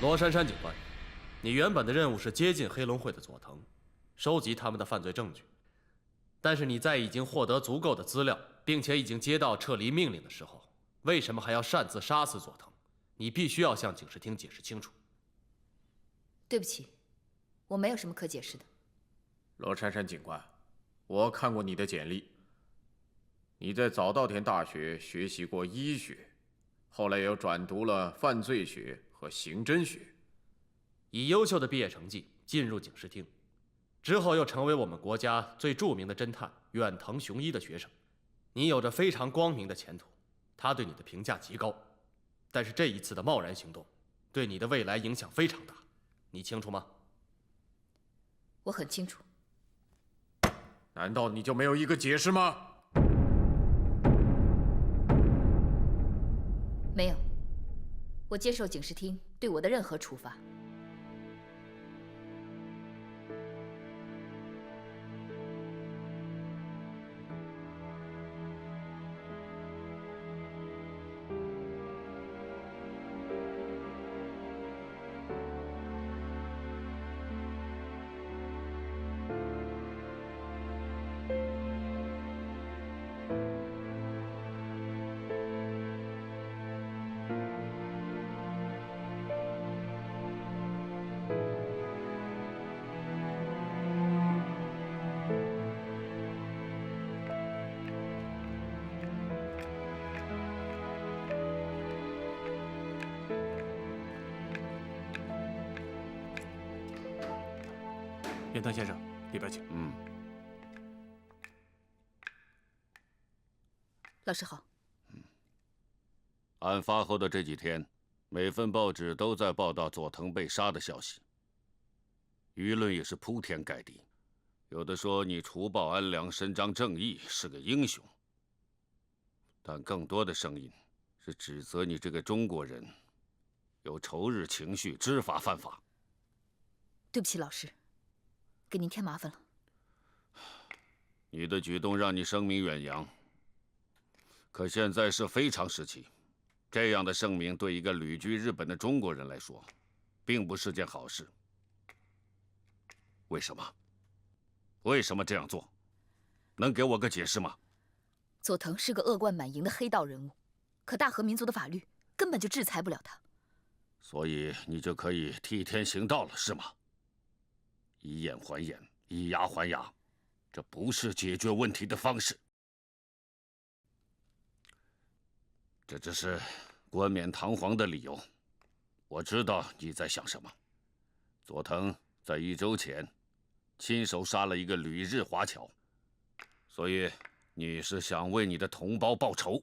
罗珊珊警官，你原本的任务是接近黑龙会的佐藤，收集他们的犯罪证据。但是你在已经获得足够的资料，并且已经接到撤离命令的时候，为什么还要擅自杀死佐藤？你必须要向警视厅解释清楚。对不起，我没有什么可解释的。罗珊珊警官，我看过你的简历，你在早稻田大学学习过医学，后来又转读了犯罪学和刑侦学，以优秀的毕业成绩进入警视厅，之后又成为我们国家最著名的侦探远藤雄一的学生，你有着非常光明的前途，他对你的评价极高。但是这一次的贸然行动，对你的未来影响非常大，你清楚吗？我很清楚。难道你就没有一个解释吗？没有，我接受警视厅对我的任何处罚。远藤先生，里边请。老师好。案发后的这几天，每份报纸都在报道佐藤被杀的消息，舆论也是铺天盖地，有的说你除暴安良、伸张正义，是个英雄，但更多的声音是指责你这个中国人有仇日情绪，知法犯法。对不起，老师，给您添麻烦了。你的举动让你声名远扬，可现在是非常时期，这样的声明对一个旅居日本的中国人来说，并不是件好事。为什么？为什么这样做？能给我个解释吗？佐藤是个恶贯满盈的黑道人物，可大和民族的法律根本就制裁不了他。所以你就可以替天行道了，是吗？以眼还眼，以牙还牙，这不是解决问题的方式。这只是冠冕堂皇的理由。我知道你在想什么。佐藤在1周前亲手杀了一个旅日华侨，所以你是想为你的同胞报仇。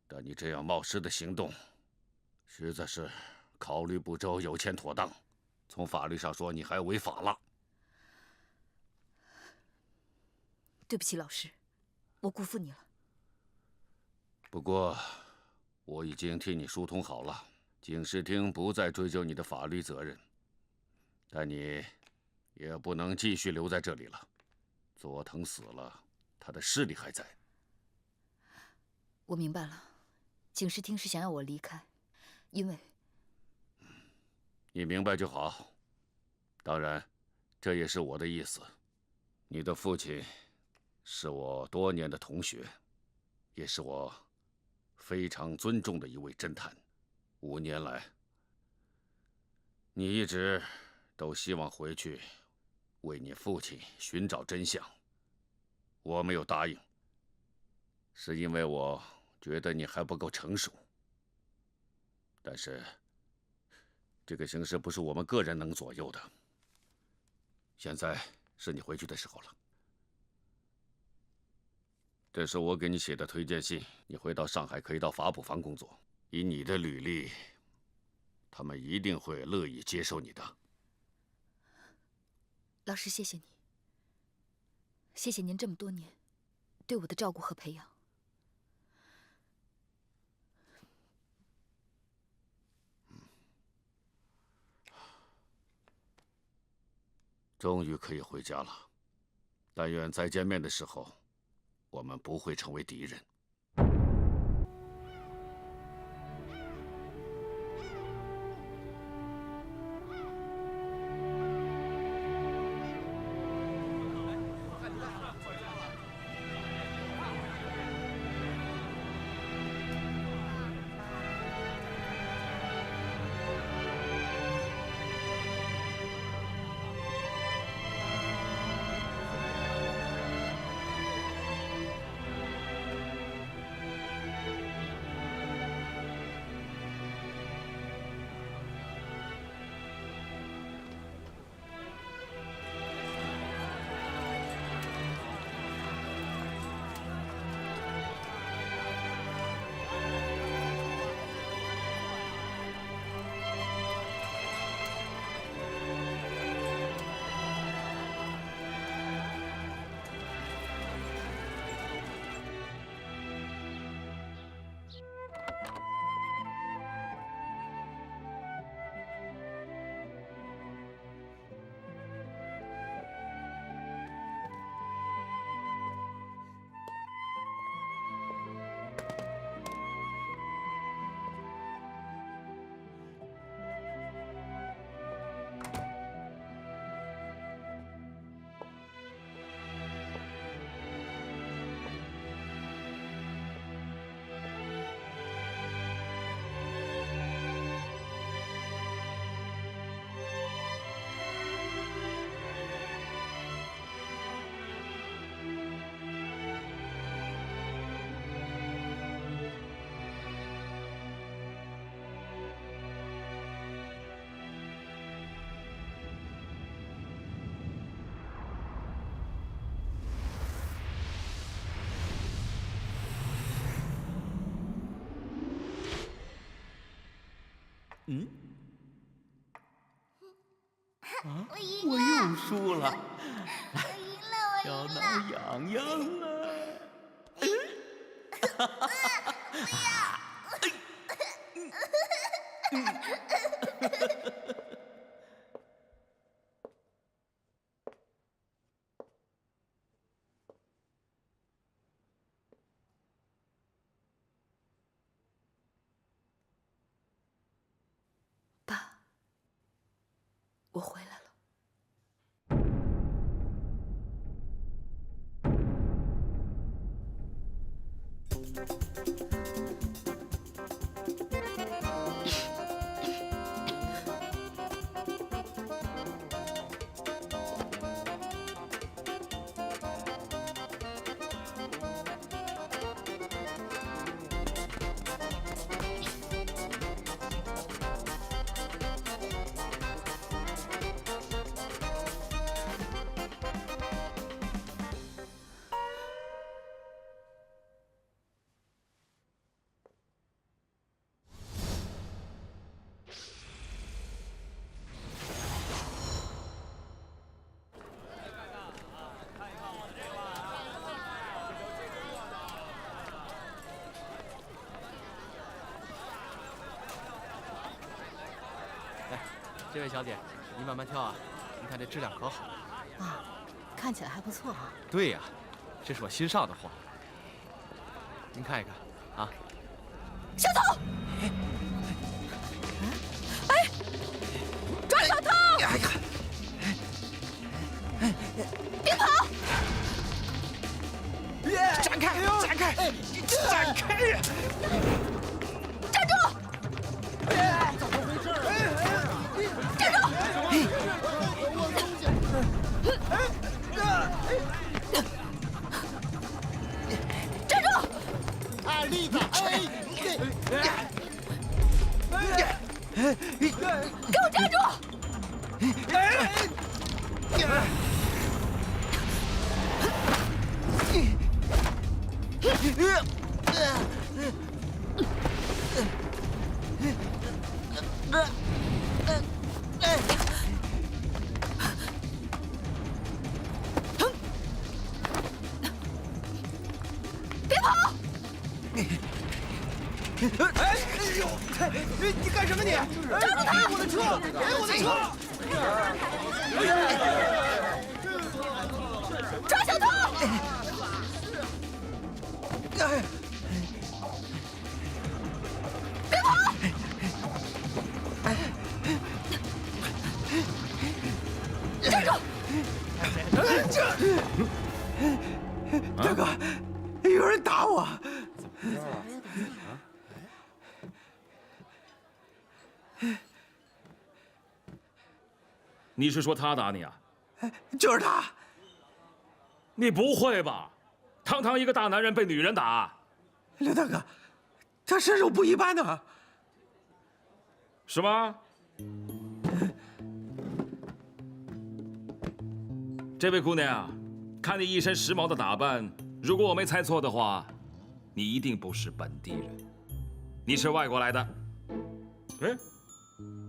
但你这样冒失的行动，实在是考虑不周，有欠妥当。从法律上说，你还违法了。对不起，老师，我辜负你了。不过，我已经替你疏通好了，警视厅不再追究你的法律责任，但你也不能继续留在这里了。佐藤死了，他的势力还在。我明白了，警视厅是想要我离开，因为……你明白就好。当然，这也是我的意思。你的父亲是我多年的同学，也是我非常尊重的一位侦探。5年来，你一直都希望回去为你父亲寻找真相。我没有答应，是因为我觉得你还不够成熟。但是，这个形势不是我们个人能左右的。现在是你回去的时候了。这是我给你写的推荐信，你回到上海可以到法捕房工作。以你的履历，他们一定会乐意接受你的。老师，谢谢你，谢谢您这么多年对我的照顾和培养。终于可以回家了，但愿再见面的时候，我们不会成为敌人。我又输了，要挠痒痒了。爸，我回来了。这位小姐，你慢慢挑啊，您看这质量可好了。啊，看起来还不错啊。对呀，这是我新上的货，您看一看啊。小偷！哎，抓小偷！哎呀！别跑！闪开！闪开！闪开！站住！怎么回事？站住！站住！二栗子，给我站住！别跑！哎呦！你干什么你？抓住他！给我的车！给我的车！抓小偷！别跑！站住！大哥，有人打我！你是说他打你啊？就是他！你不会吧？堂堂一个大男人被女人打？刘大哥，他身手不一般呢。是吗？这位姑娘，看你一身时髦的打扮，如果我没猜错的话，你一定不是本地人，你是外国来的。哎，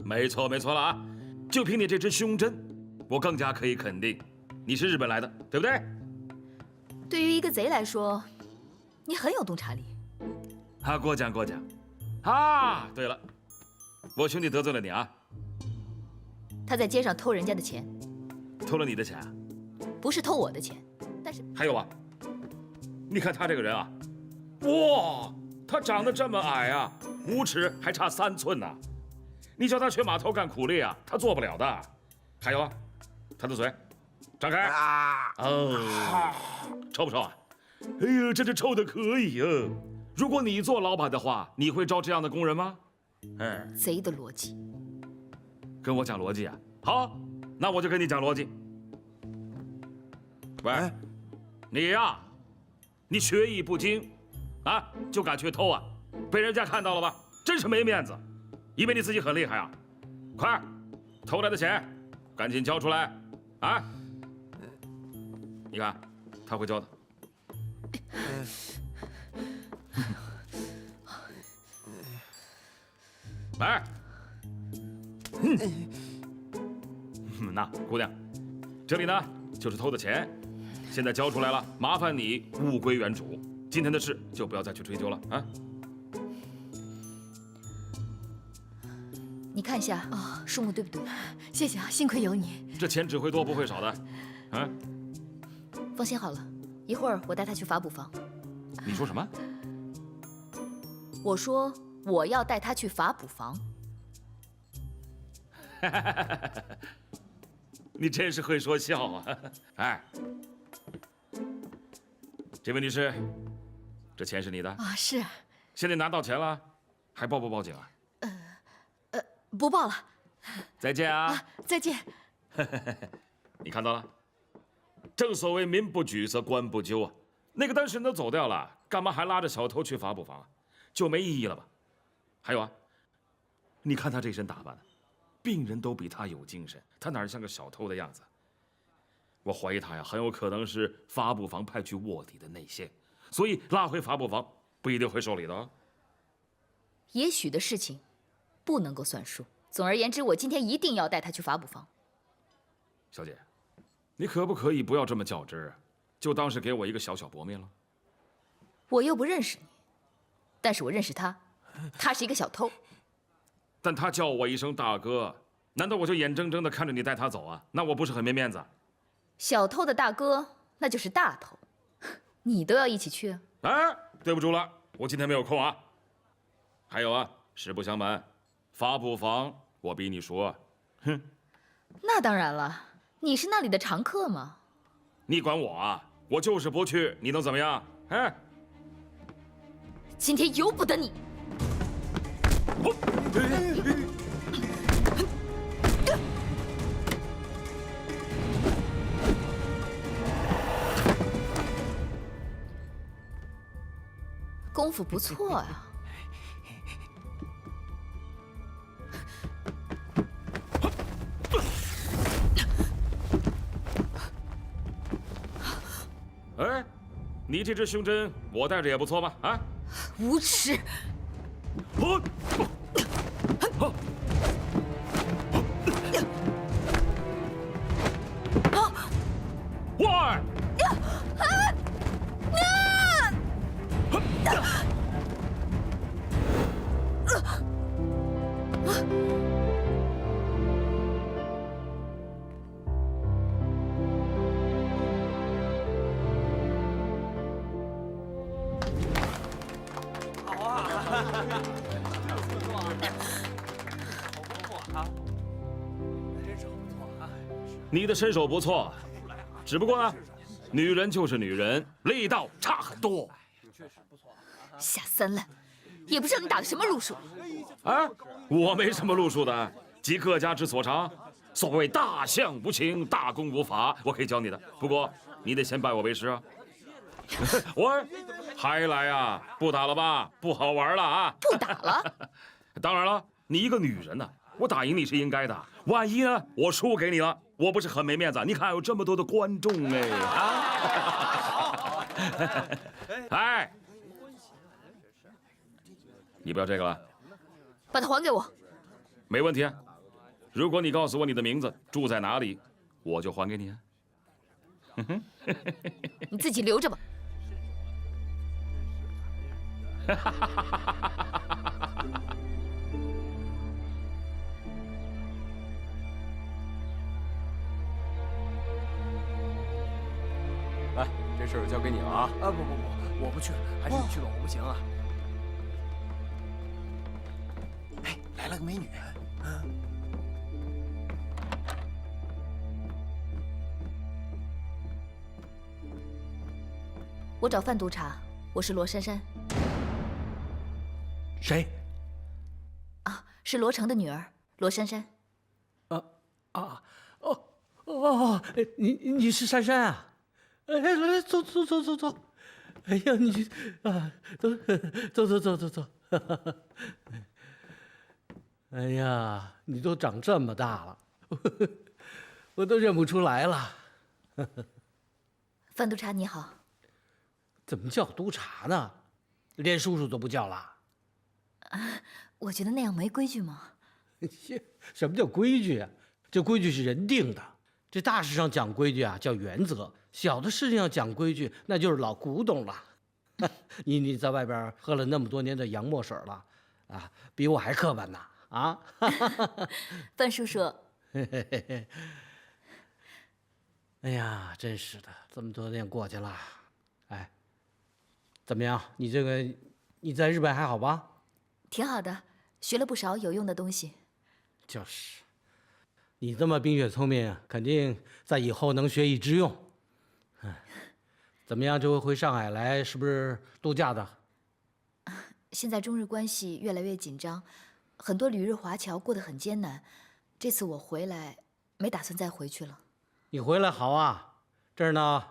没错了啊！就凭你这支胸针，我更加可以肯定，你是日本来的，对不对？对于一个贼来说，你很有洞察力。啊，过奖。啊，对了，我兄弟得罪了你啊？他在街上偷人家的钱，偷了你的钱啊？不是偷我的钱，但是还有啊，你看他这个人啊，哇，他长得这么矮啊，5尺还差3寸呢。你叫他去码头干苦力啊，他做不了的。还有啊，他的嘴，张开。哦，臭不臭啊？哎呀，这臭的可以啊！如果你做老板的话，你会招这样的工人吗？哎，贼的逻辑。跟我讲逻辑啊？好，那我就跟你讲逻辑。喂，你呀，你学艺不精，啊，就敢去偷啊？被人家看到了吧？真是没面子！以为你自己很厉害啊？快，偷来的钱，赶紧交出来！啊！你看，他会交的。来，那姑娘，这里呢就是偷的钱，现在交出来了，麻烦你物归原主。今天的事就不要再去追究了啊。你看一下啊，数目对不对？谢谢啊，幸亏有你。这钱只会多不会少的，啊？放心好了，一会儿我带他去法补房。你说什么？我说我要带他去法补房。你真是会说笑啊！哎，这位女士，这钱是你的啊？是。现在拿到钱了，还报不报警啊？不报了。再见啊！啊，再见。你看到了，正所谓民不举则官不究啊。那个当事人都走掉了，干嘛还拉着小偷去法补房啊？就没意义了吧？还有啊，你看他这身打扮的，病人都比他有精神，他哪像个小偷的样子？我怀疑他呀，很有可能是法补房派去卧底的内线，所以拉回法补房不一定会受理的哦。也许的事情不能够算数。总而言之，我今天一定要带他去法补房。小姐，你可不可以不要这么较真啊？就当是给我一个小小薄面了。我又不认识你，但是我认识他，他是一个小偷。但他叫我一声大哥，难道我就眼睁睁地看着你带他走啊？那我不是很没面子？小偷的大哥那就是大头，你都要一起去啊？哎，对不住了，我今天没有空啊。还有啊，实不相瞒，法补房我比你熟啊。哼，那当然了，你是那里的常客嘛。你管我啊？我就是不去，你能怎么样？哎，今天由不得你。功夫不错呀。哎，你这支胸针我戴着也不错吧？啊，无耻！喂！你的身手不错，只不过呢，女人就是女人，力道差很多。下三滥，也不知道你打的什么路数。啊，我没什么路数的，集各家之所长。所谓大象无情，大公无法，我可以教你的。不过你得先拜我为师啊。我还来啊？不打了吧？不好玩了啊？不打了？当然了，你一个女人呢，我打赢你是应该的。万一呢，我输给你了，我不是很没面子？你看有这么多的观众哎啊！哎，你不要这个了，把它还给我。没问题啊。如果你告诉我你的名字、住在哪里，我就还给你啊。你自己留着吧。来，这事儿交给你了啊！啊不，我不去，还是你去吧，我不行啊。哎，来了个美女。我找范督察，我是罗珊珊。谁？啊，是罗成的女儿罗珊珊。你是珊珊啊？哎，来走。哎呀，你啊，走。哎呀，你都长这么大了，我都认不出来了。范督察你好。怎么叫督察呢？连叔叔都不叫了？我觉得那样没规矩嘛。什么叫规矩啊？这规矩是人定的。这大事上讲规矩啊，叫原则；小的事情上讲规矩，那就是老古董了。你在外边喝了那么多年的洋墨水了，啊，比我还刻板呢啊！范叔叔，哎呀，真是的，这么多年过去了，哎，怎么样？你在日本还好吧？挺好的，学了不少有用的东西。就是，你这么冰雪聪明，肯定在以后能学以致用。怎么样？这回回上海来是不是度假的？现在中日关系越来越紧张，很多旅日华侨过得很艰难。这次我回来，没打算再回去了。你回来好啊，这儿呢，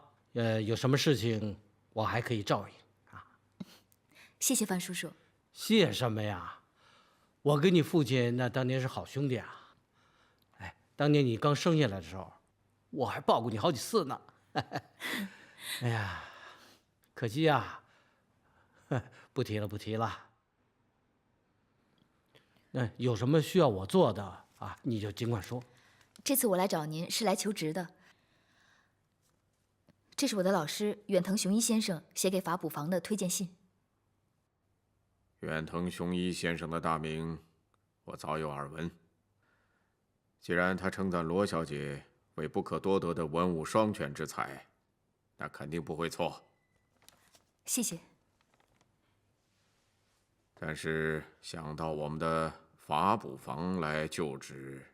有什么事情我还可以照应啊。谢谢范叔叔。谢什么呀？我跟你父亲那当年是好兄弟啊。哎，当年你刚生下来的时候，我还抱过你好几次呢。哎呀，可惜呀，不提了，不提了。那有什么需要我做的啊，你就尽管说。这次我来找您是来求职的。这是我的老师远藤雄一先生写给法补房的推荐信。远藤雄一先生的大名，我早有耳闻。既然他称赞罗小姐为不可多得的文武双全之才，那肯定不会错。谢谢。但是想到我们的法补房来就职，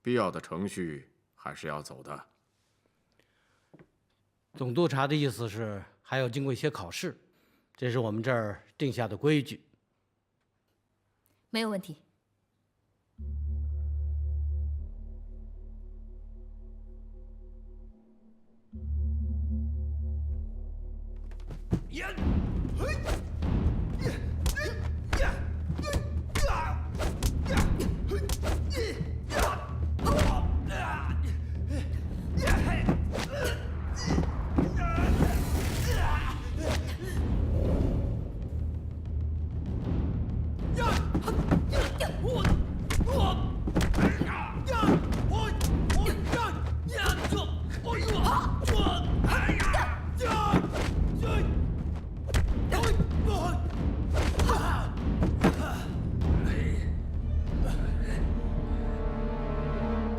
必要的程序还是要走的。总督察的意思是还要经过一些考试，这是我们这儿定下的规矩。没有问题。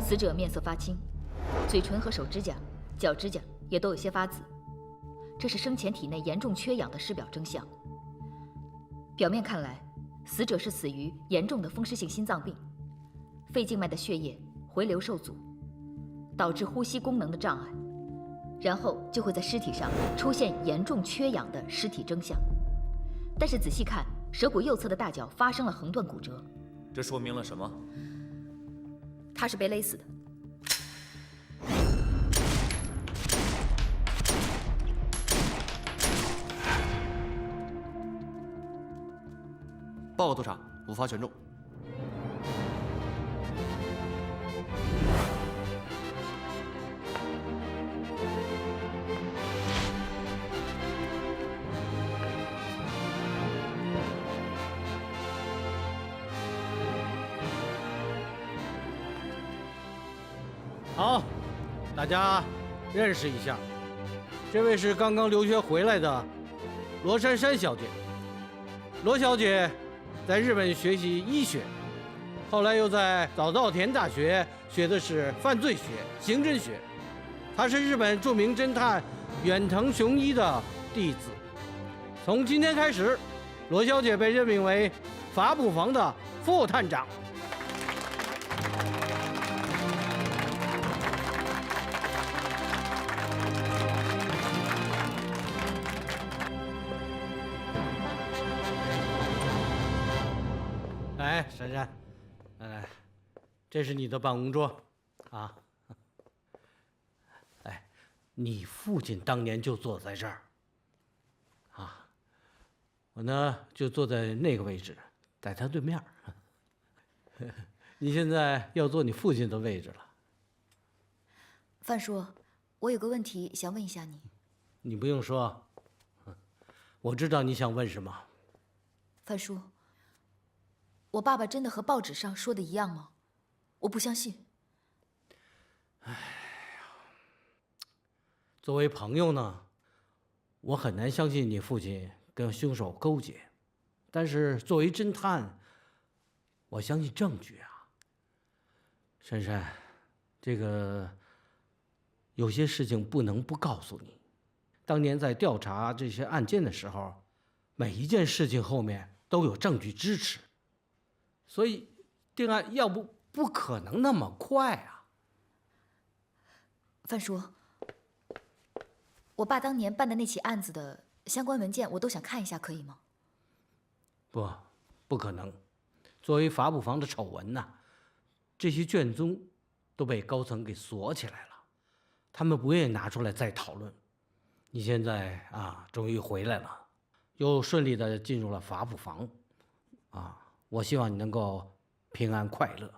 死者面色发青，嘴唇和手指甲、脚指甲也都有些发紫，这是生前体内严重缺氧的尸表征象。表面看来，死者是死于严重的风湿性心脏病，肺静脉的血液回流受阻，导致呼吸功能的障碍，然后就会在尸体上出现严重缺氧的尸体征象。但是仔细看，舌骨右侧的大角发生了横断骨折，这说明了什么？他是被勒死的。报告督察，无法权重。好，大家认识一下，这位是刚刚留学回来的罗珊珊小姐。罗小姐在日本学习医学，后来又在早稻田大学学的是犯罪学、刑侦学。她是日本著名侦探远藤雄一的弟子。从今天开始，罗小姐被任命为法补房的副探长。来，珊珊，来，这是你的办公桌，啊。哎，你父亲当年就坐在这儿，啊，我呢就坐在那个位置，在他对面。你现在要坐你父亲的位置了。范叔，我有个问题想问一下你。你不用说，我知道你想问什么。范叔，我爸爸真的和报纸上说的一样吗？我不相信。作为朋友呢，我很难相信你父亲跟凶手勾结，但是作为侦探，我相信证据啊。珊珊，这个有些事情不能不告诉你。当年在调查这些案件的时候，每一件事情后面都有证据支持，所以定案不可能那么快啊。范叔，我爸当年办的那起案子的相关文件，我都想看一下，可以吗？不可能。作为法捕房的丑闻呐，这些卷宗都被高层给锁起来了，他们不愿意拿出来再讨论。你现在啊，终于回来了，又顺利的进入了法捕房，啊，我希望你能够平安快乐，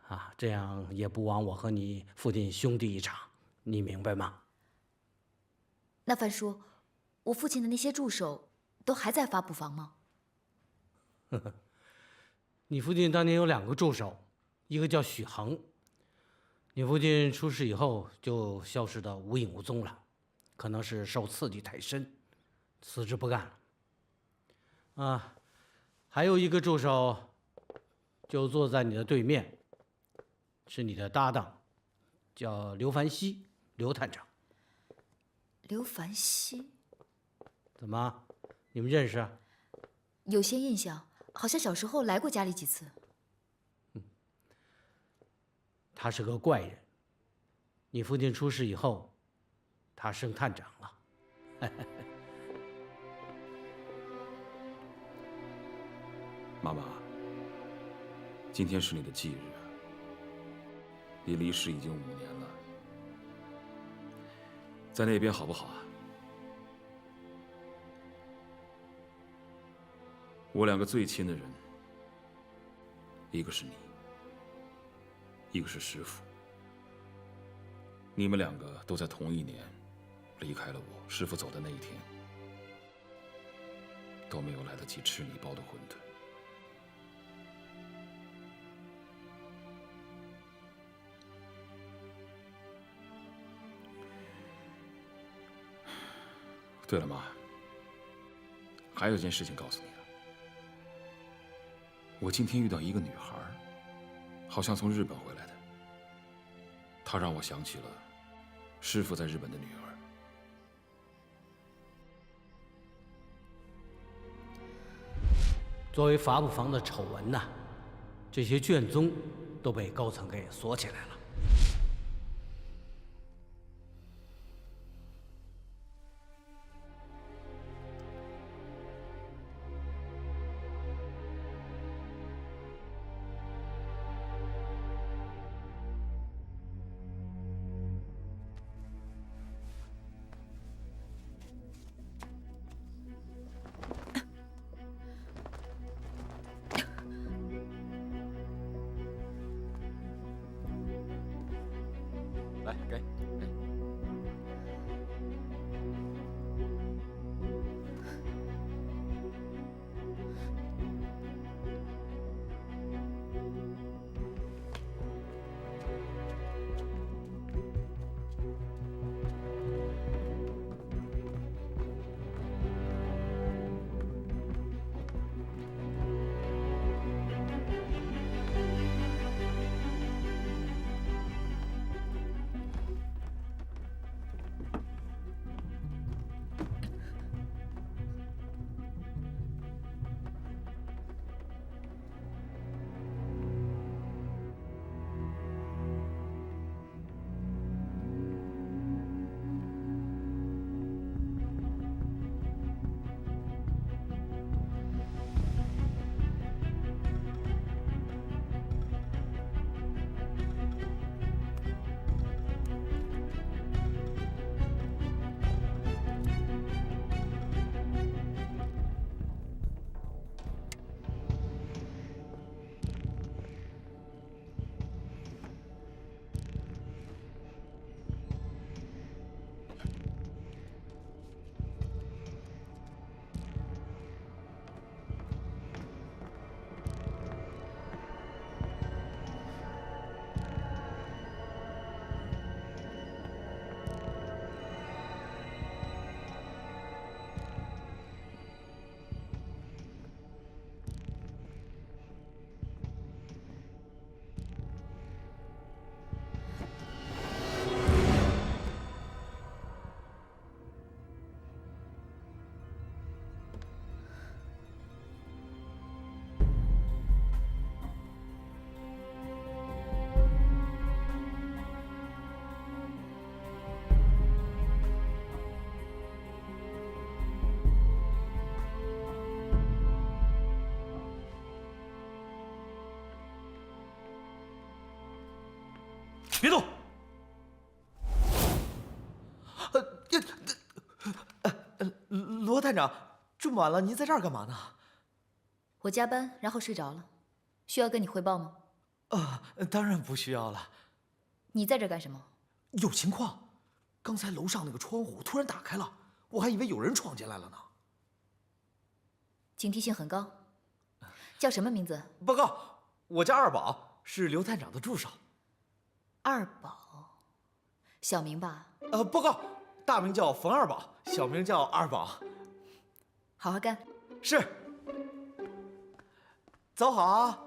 啊，这样也不枉我和你父亲兄弟一场，你明白吗？那范叔，我父亲的那些助手都还在法捕房吗？你父亲当年有2个助手，一个叫许恒，你父亲出事以后就消失得无影无踪了，可能是受刺激太深，辞职不干了。啊，还有一个助手就坐在你的对面，是你的搭档，叫刘凡熙，刘探长。刘凡熙，怎么，你们认识啊？有些印象，好像小时候来过家里几次。他是个怪人，你父亲出事以后，他升探长了。妈妈，今天是你的忌日，你离世已经5年了，在那边好不好啊？我2个最亲的人，一个是你，一个是师傅。你们2个都在同一年离开了我。师傅走的那一天，都没有来得及吃你包的馄饨。对了，妈，还有一件事情告诉你啊。我今天遇到一个女孩，好像从日本回来的。她让我想起了师傅在日本的女儿。作为法捕房的丑闻呐，这些卷宗都被高层给锁起来了。别动！罗探长，这么晚了，您在这儿干嘛呢？我加班，然后睡着了，需要跟你汇报吗？当然不需要了。你在这干什么？有情况，刚才楼上那个窗户突然打开了，我还以为有人闯进来了呢。警惕性很高。叫什么名字？报告，我叫二宝，是刘探长的助手。二宝，小名吧？报告，大名叫冯二宝，小名叫二宝。好好干。是。走好啊。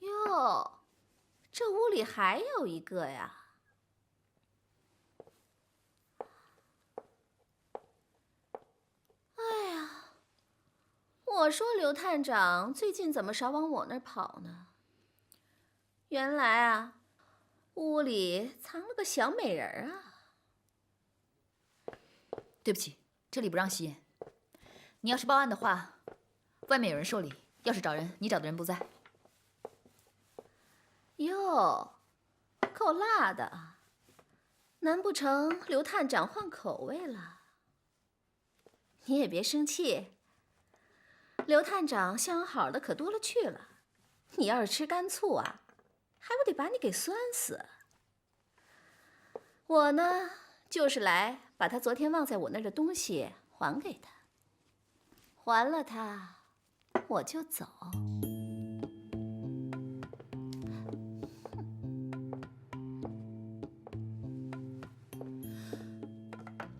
哟，这屋里还有一个呀！哎呀，我说刘探长最近怎么少往我那儿跑呢？原来啊，屋里藏了个小美人儿啊！对不起，这里不让吸烟。你要是报案的话，外面有人受理；要是找人，你找的人不在。哟，够辣的啊！难不成刘探长换口味了？你也别生气，刘探长相好的可多了去了。你要是吃干醋啊，还不得把你给酸死？我呢，就是来把他昨天忘在我那儿的东西还给他，还了他，我就走。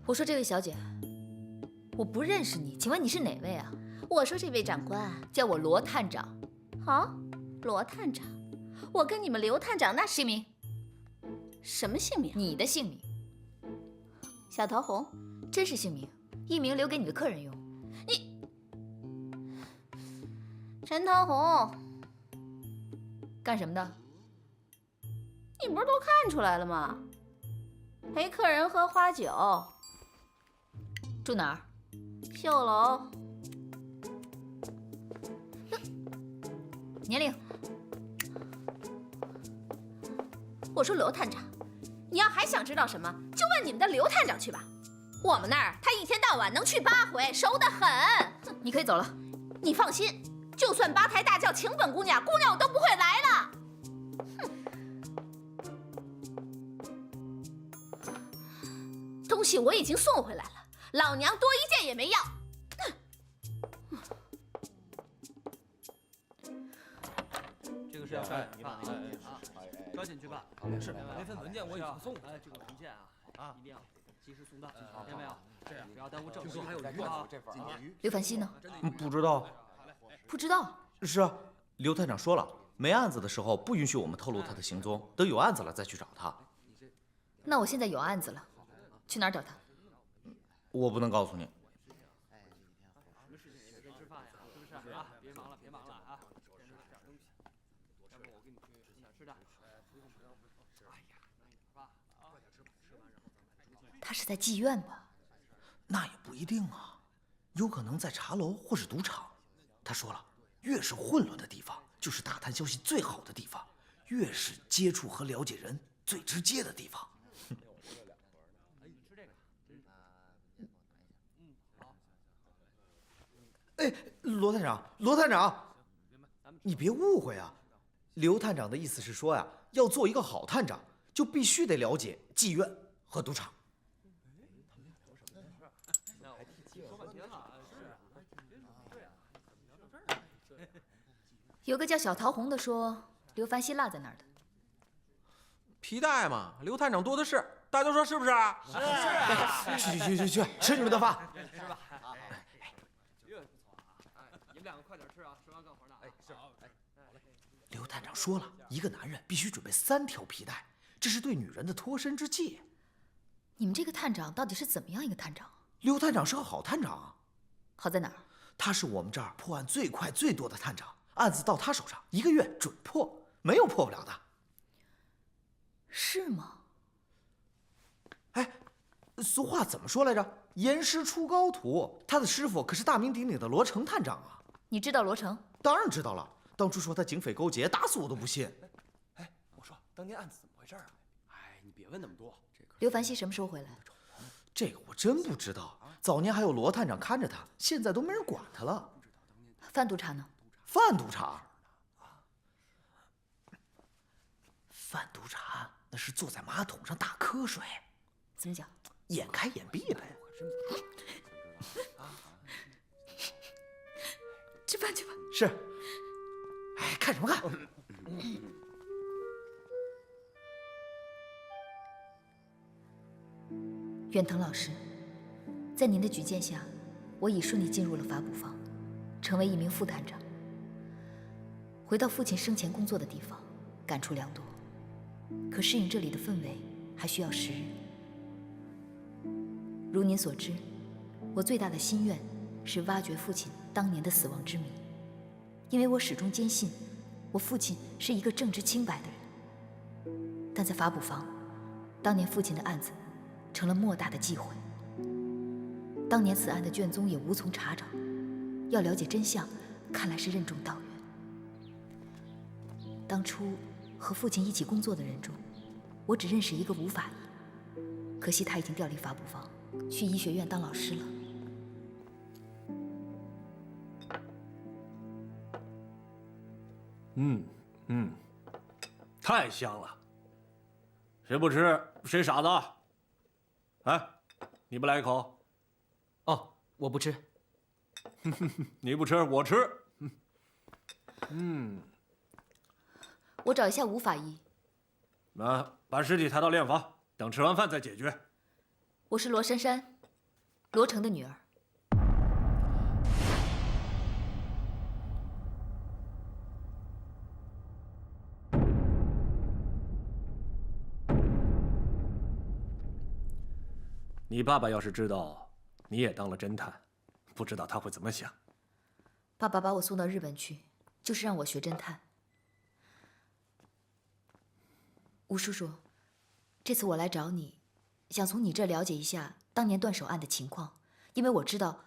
我说这位小姐，我不认识你，请问你是哪位啊？我说这位长官，叫我罗探长。好，罗探长，我跟你们刘探长那姓名？什么姓名？你的姓名。小桃红，真是姓名，艺名留给你的客人用。你，陈桃红，干什么的？你不是都看出来了吗？陪客人喝花酒。住哪儿？秀楼。年龄？我说刘探长，你要还想知道什么，就问你们的刘探长去吧。我们那儿他一天到晚能去8回，熟得很。你可以走了。你放心，就算八抬大轿请本姑娘，姑娘我都不会来了。哼，东西我已经送回来了，老娘多一件也没要。这个是要办，抓紧去办。是，那份文件我已经送回来。这个文件啊，一定要及时送到，听见没有？不要耽误正事。还有鱼啊，刘凡熙呢？不知道。不知道。是啊，刘探长说了，没案子的时候不允许我们透露他的行踪，等有案子了再去找他。那我现在有案子了，去哪儿找他？我不能告诉你。他是在妓院吧？那也不一定啊，有可能在茶楼或是赌场。他说了，越是混乱的地方，就是打探消息最好的地方，越是接触和了解人最直接的地方。哎，罗探长，罗探长，你别误会啊，刘探长的意思是说呀，要做一个好探长，就必须得了解妓院和赌场。有个叫小桃红的说，刘凡熙落在那儿的。皮带嘛，刘探长多的是，大家都说是不是？是。去，吃你们的饭。吃吧。你们两个快点吃啊，吃完干活呢。刘探长说了，一个男人必须准备3条皮带，这是对女人的脱身之戒。你们这个探长到底是怎么样一个探长？刘探长是个好探长啊。好在哪儿？他是我们这儿破案最快最多的探长，案子到他手上1个月准破，没有破不了的。是吗？哎，俗话怎么说来着？严师出高徒，他的师傅可是大名鼎鼎的罗成探长啊。你知道罗成？当然知道了，当初说他警匪勾结，打死我都不信。哎，我说当年案子怎么回事啊？哎，你别问那么多。刘凡熙什么时候回来？这个我真不知道。早年还有罗探长看着他，现在都没人管他了。范督察呢？范督察，范督察那是坐在马桶上打瞌睡。怎么讲？眼开眼闭呗。吃饭去吧。是。哎，看什么看？远藤老师，在您的举荐下，我已顺利进入了法捕房，成为一名副探长。回到父亲生前工作的地方，感触良多。可适应这里的氛围，还需要时日。如您所知，我最大的心愿是挖掘父亲当年的死亡之谜，因为我始终坚信，我父亲是一个正直清白的人。但在法捕房，当年父亲的案子成了莫大的忌讳。当年此案的卷宗也无从查找，要了解真相，看来是任重道远。当初和父亲一起工作的人中，我只认识一个吴法医，可惜他已经调离法捕房，去医学院当老师了。太香了。谁不吃谁傻子。哎，你不来一口？哦，我不吃。你不吃我吃。我找一下吴法医。把尸体抬到殓房，等吃完饭再解决。我是罗珊珊，罗成的女儿。你爸爸要是知道你也当了侦探，不知道他会怎么想。爸爸把我送到日本去，就是让我学侦探。吴叔叔，这次我来找你，想从你这了解一下当年断手案的情况，因为我知道，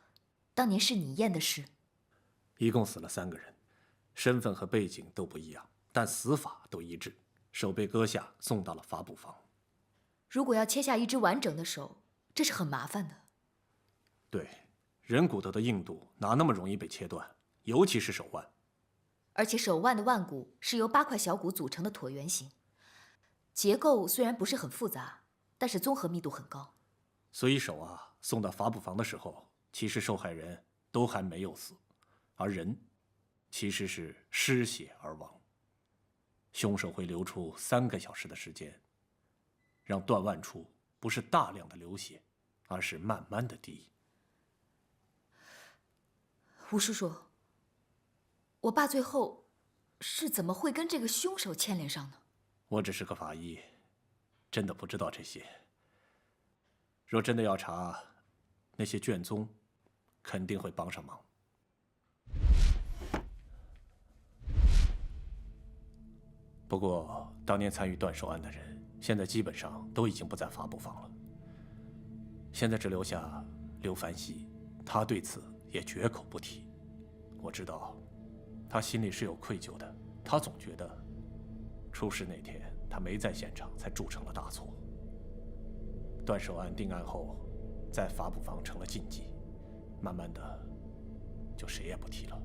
当年是你验的尸。一共死了3个人，身份和背景都不一样，但死法都一致，手被割下，送到了法捕房。如果要切下一只完整的手，这是很麻烦的。对，人骨头的硬度哪那么容易被切断，尤其是手腕。而且手腕的腕骨是由8块小骨组成的椭圆形，结构虽然不是很复杂，但是综合密度很高。所以手送到法捕房的时候，其实受害人都还没有死，而人其实是失血而亡。凶手会留出3个小时的时间，让断腕处不是大量的流血，而是慢慢的滴。吴叔叔，我爸最后是怎么会跟这个凶手牵连上呢？我只是个法医，真的不知道这些。若真的要查，那些卷宗肯定会帮上忙。不过，当年参与断手案的人，现在基本上都已经不在法捕房了。现在只留下刘凡熙，他对此也绝口不提。我知道，他心里是有愧疚的。他总觉得，出事那天他没在现场，才铸成了大错。断手案定案后，在法捕房成了禁忌，慢慢的，就谁也不提了。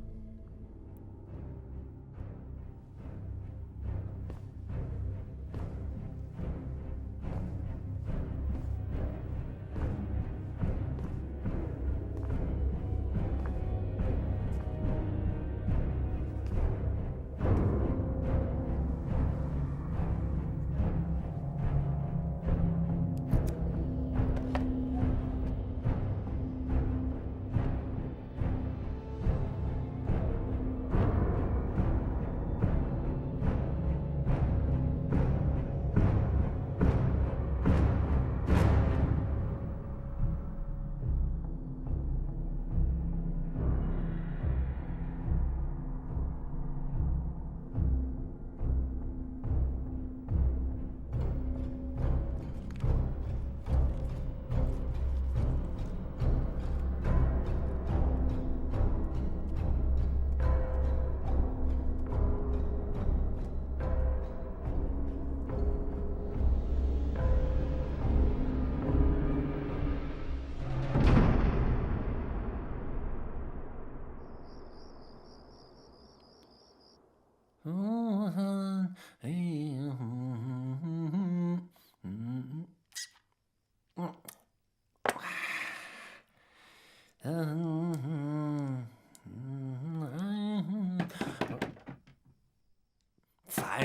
烦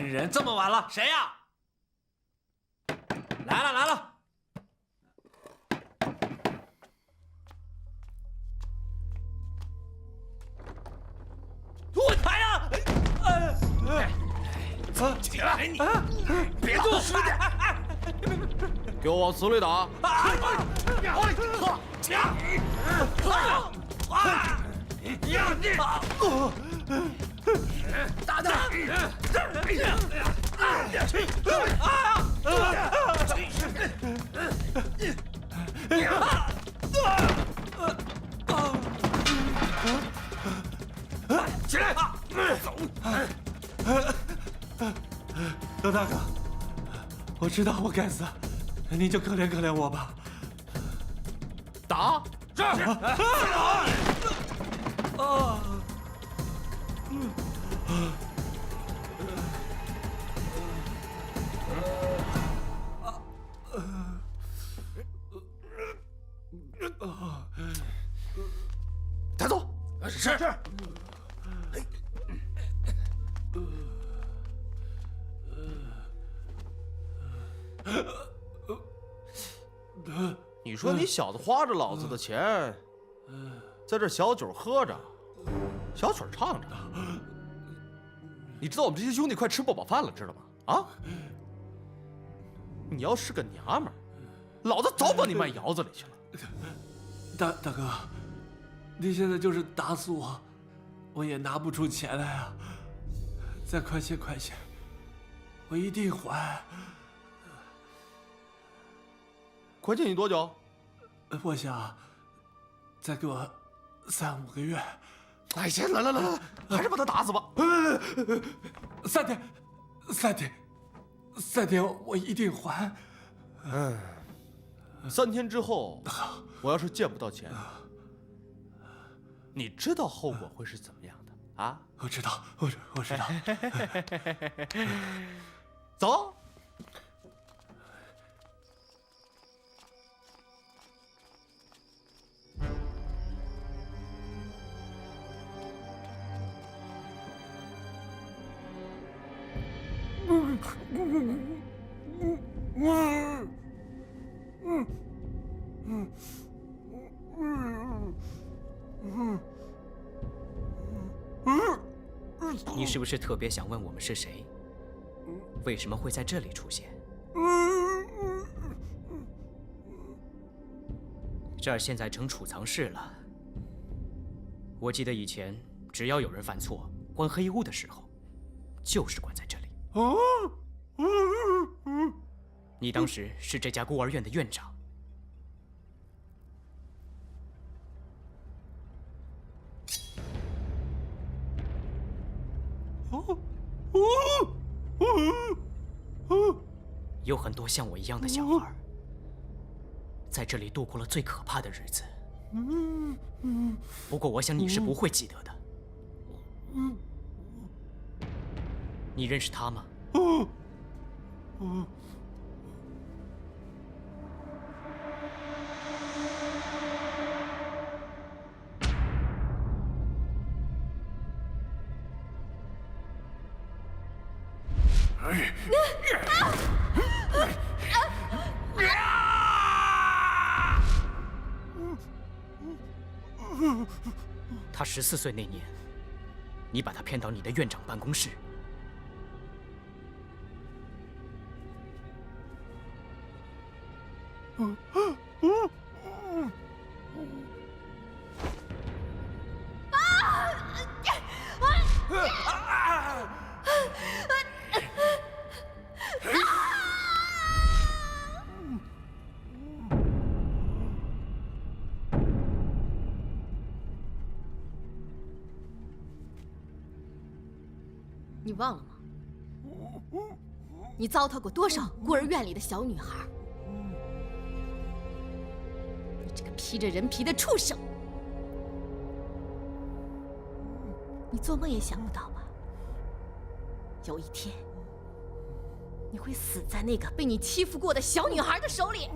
人！这么晚了，谁呀？来了来了！我来呀！起来！你别动！给我往死里打！打他！起来！走！刘大哥，我知道我该死，您就可怜可怜我吧。打！抬走！是。你说你小子花着老子的钱，在这小酒喝着，小曲唱着，你知道我们这些兄弟快吃不饱饭了，知道吗？啊！你要是个娘们儿，老子早把你卖窑子里去了。大哥，你现在就是打死我，我也拿不出钱来啊！再宽些，我一定还。宽限你多久？我想再给我3、5个月。哎呀，来，还是把他打死吧。3天，我一定还。3天之后，我要是见不到钱，你知道后果会是怎么样的啊？我知道。走。你是不是特别想问我们是谁？为什么会在这里出现？这儿现在成储藏室了。我记得以前，只要有人犯错、关黑屋的时候，就是关在这里。你当时是这家孤儿院的院长。有很多像我一样的小孩，在这里度过了最可怕的日子。不过，我想你是不会记得的。你认识他吗？他14岁那年，你把他骗到你的院长办公室。你忘了吗？你糟蹋过多少孤儿院里的小女孩？你这个披着人皮的畜生！你做梦也想不到吧？有一天，你会死在那个被你欺负过的小女孩的手里。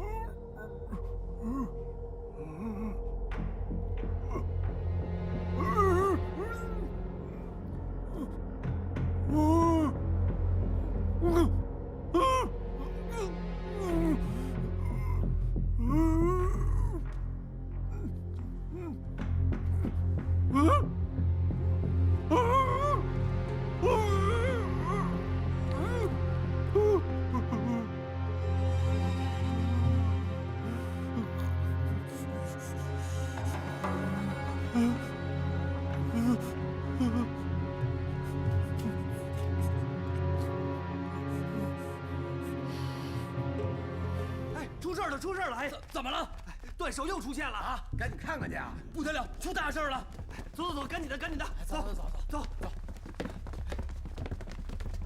出事了！哎，怎么了？断手又出现了啊！赶紧看看去啊！不得了，出大事了！走走走，赶紧的，赶紧的，走。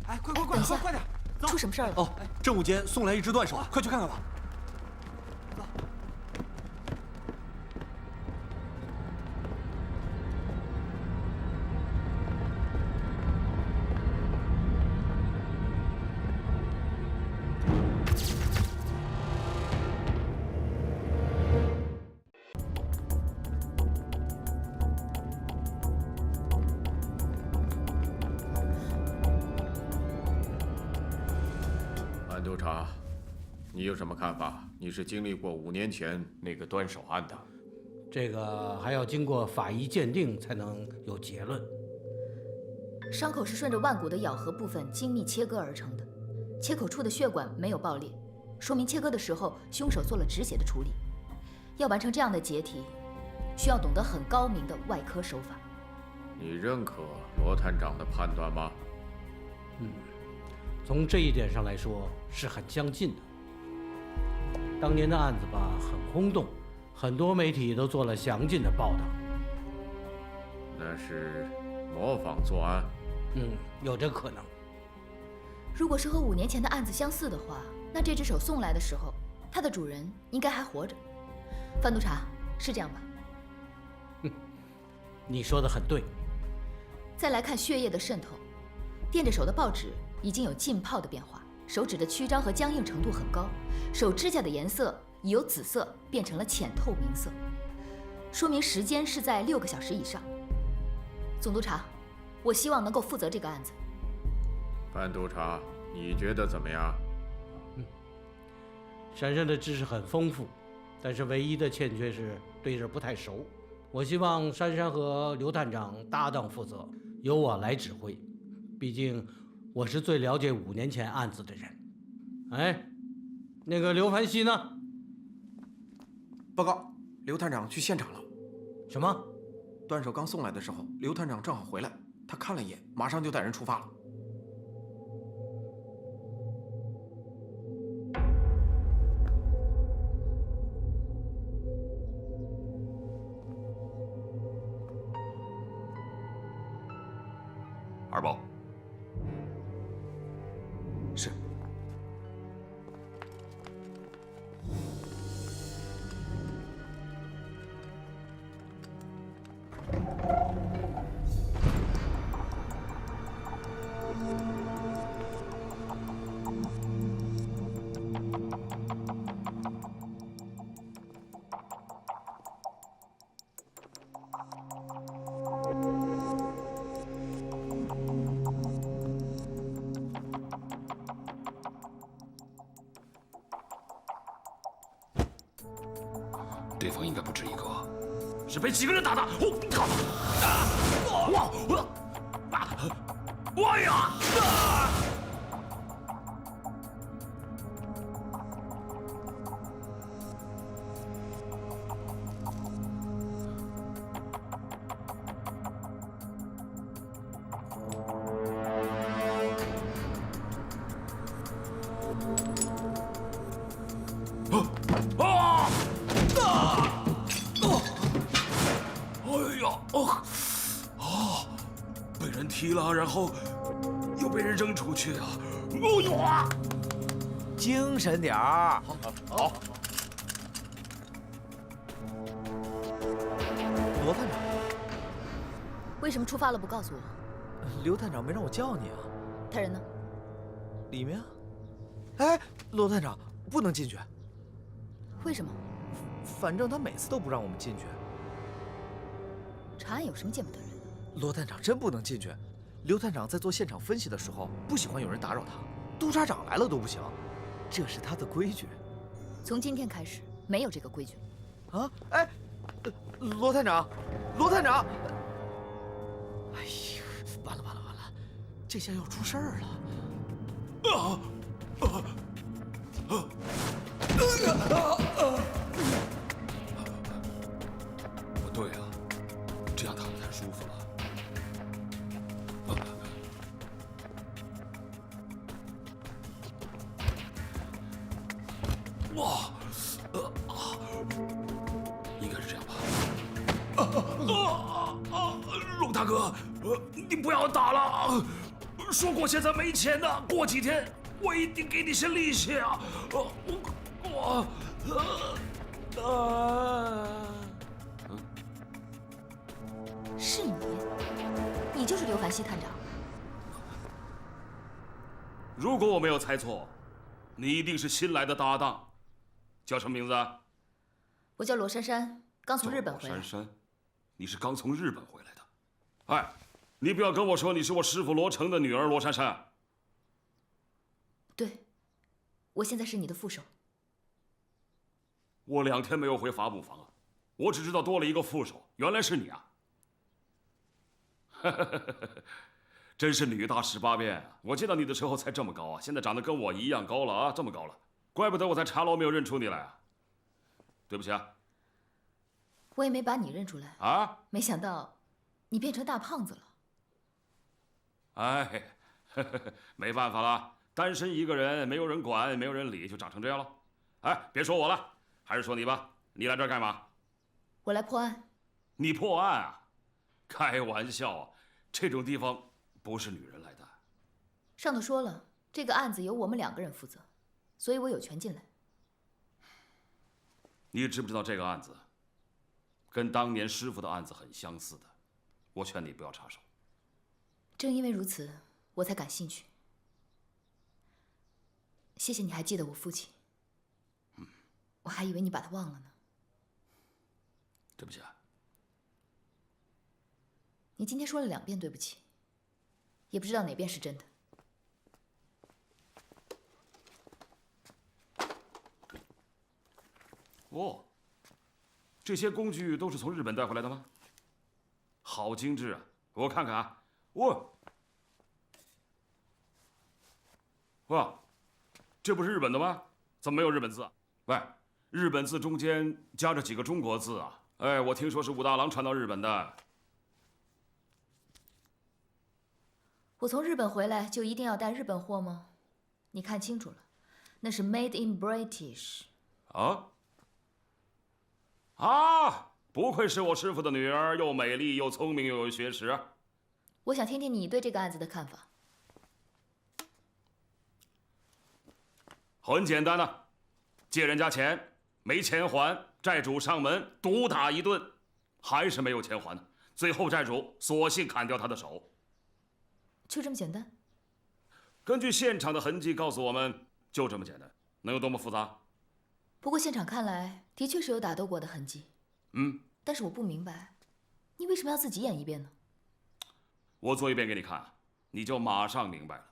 哎，快点！出什么事儿了？哦，政务监送来一只断手，快去看看吧。走。安督察，你有什么看法？你是经历过5年前那个断手案的，这个还要经过法医鉴定才能有结论。伤口是顺着腕骨的咬合部分精密切割而成的，切口处的血管没有爆裂，说明切割的时候凶手做了止血的处理。要完成这样的解体，需要懂得很高明的外科手法。你认可罗探长的判断吗？从这一点上来说是很相近的。当年的案子吧，很轰动，很多媒体都做了详尽的报道。那是模仿作案？有这可能。如果是和5年前的案子相似的话，那这只手送来的时候，它的主人应该还活着。范督察，是这样吧？你说的很对。再来看血液的渗透，垫着手的报纸已经有浸泡的变化，手指的曲张和僵硬程度很高，手指甲的颜色已由紫色变成了浅透明色，说明时间是在6个小时以上。总督察，我希望能够负责这个案子。范督察，你觉得怎么样？珊珊的知识很丰富，但是唯一的欠缺是对这不太熟。我希望珊珊和刘探长搭档负责，由我来指挥，毕竟我是最了解5年前案子的人。哎，那个刘凡熙呢？报告，刘探长去现场了。什么？断手刚送来的时候，刘探长正好回来，他看了一眼，马上就带人出发了。二宝。是。对方应该不止一个，是被几个人打的？我呀！被人踢了，然后又被人扔出去啊！精神点儿。好。罗探长，为什么出发了不告诉我？刘探长没让我叫你啊。他人呢？里面啊。哎，罗探长，不能进去。为什么？反正他每次都不让我们进去。查案有什么见不得人的？罗探长真不能进去。刘探长在做现场分析的时候，不喜欢有人打扰他。督察长来了都不行，这是他的规矩。从今天开始，没有这个规矩。啊？哎，罗探长，罗探长！哎呀，完了完了完了，这下要出事儿了！不对啊，这样躺着太舒服了。哇，应该是这样吧？龙大哥，你不要打了！说过现在没钱呢，过几天我一定给你些利息啊！是你就是刘凡熙探长。如果我没有猜错，你一定是新来的搭档，叫什么名字？我叫罗珊珊，刚从日本回来。珊珊，你是刚从日本回来的？哎，你不要跟我说你是我师傅罗成的女儿罗珊珊。对，我现在是你的副手。我2天没有回法捕房啊，我只知道多了一个副手，原来是你啊！真是女大18变啊！我见到你的时候才这么高啊，现在长得跟我一样高了啊，这么高了，怪不得我在茶楼没有认出你来啊。对不起啊。我也没把你认出来啊！没想到你变成大胖子了。哎，没办法了，单身一个人，没有人管，没有人理，就长成这样了。哎，别说我了，还是说你吧，你来这儿干嘛？我来破案。你破案啊？开玩笑啊，这种地方不是女人来的。上头说了，这个案子由我们2个人负责，所以我有权进来。你知不知道这个案子跟当年师傅的案子很相似的？我劝你不要插手。正因为如此，我才感兴趣。谢谢你还记得我父亲。我还以为你把他忘了呢。对不起啊。你今天说了2遍对不起，也不知道哪遍是真的。哦，这些工具都是从日本带回来的吗？好精致啊！我看看啊，哇，这不是日本的吗？怎么没有日本字啊？喂，日本字中间夹着几个中国字啊？哎，我听说是武大郎传到日本的。我从日本回来就一定要带日本货吗？你看清楚了，那是 Made in British。啊？啊！不愧是我师傅的女儿，又美丽又聪明又有学识。我想听听你对这个案子的看法。很简单啊，借人家钱没钱还，债主上门毒打一顿，还是没有钱还呢。最后债主索性砍掉他的手。就这么简单？根据现场的痕迹告诉我们，就这么简单，能有多么复杂？不过现场看来的确是有打斗过的痕迹。但是我不明白，你为什么要自己演一遍呢？我做一遍给你看，你就马上明白了。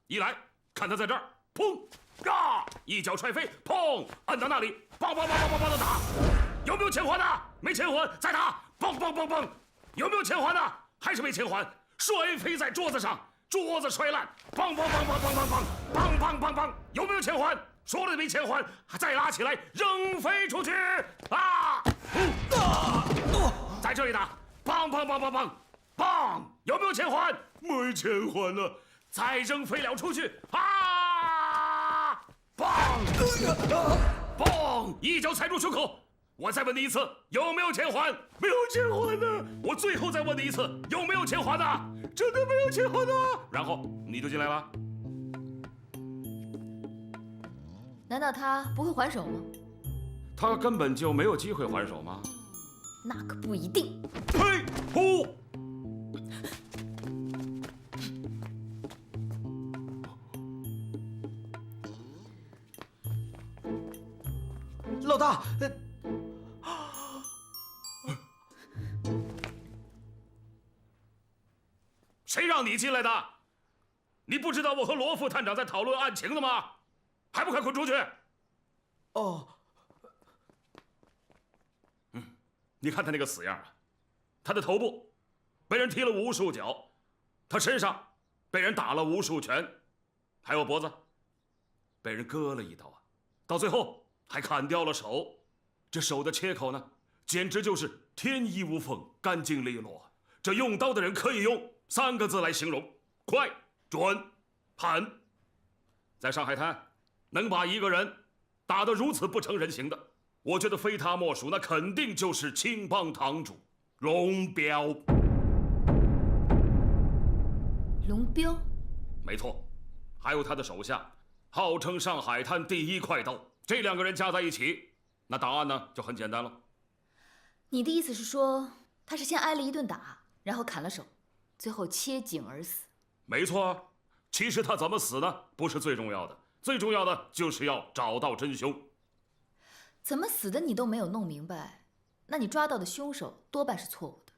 一来，看他在这儿，砰呀，一脚踹飞，砰，按到那里，梆梆梆梆梆梆的打，有没有钱还的？没钱还，再打，梆梆梆梆，有没有钱还的？还是没钱还，摔飞在桌子上，桌子摔烂，梆梆梆梆梆梆梆，梆梆梆梆，有没有钱还？说了没钱还，再拉起来扔飞出去啊！在这里打，梆梆梆梆梆，梆，有没有钱还？没钱还呢，再扔飞了出去啊！梆，梆，一脚踩住胸口。我再问你一次，有没有钱还？没有钱还呢。我最后再问你一次，有没有钱还的？真的没有钱还的。然后你就进来了。难道他不会还手吗？他根本就没有机会还手吗？那可不一定。嘿，呼！老大，谁让你进来的？你不知道我和罗副探长在讨论案情的吗？还不快滚出去！哦。你看他那个死样啊，他的头部被人踢了无数脚，他身上被人打了无数拳，还有脖子被人割了一刀啊，到最后还砍掉了手。这手的切口呢，简直就是天衣无缝、干净利落。这用刀的人可以用3个字来形容：快、准、狠。在上海滩，能把一个人打得如此不成人形的，我觉得非他莫属，那肯定就是青帮堂主龙彪。龙彪？没错，还有他的手下，号称上海滩第1快刀。这2个人加在一起，那答案呢就很简单了。你的意思是说，他是先挨了一顿打，然后砍了手，最后切颈而死？没错，其实他怎么死呢，不是最重要的，最重要的就是要找到真凶。怎么死的你都没有弄明白，那你抓到的凶手多半是错误的。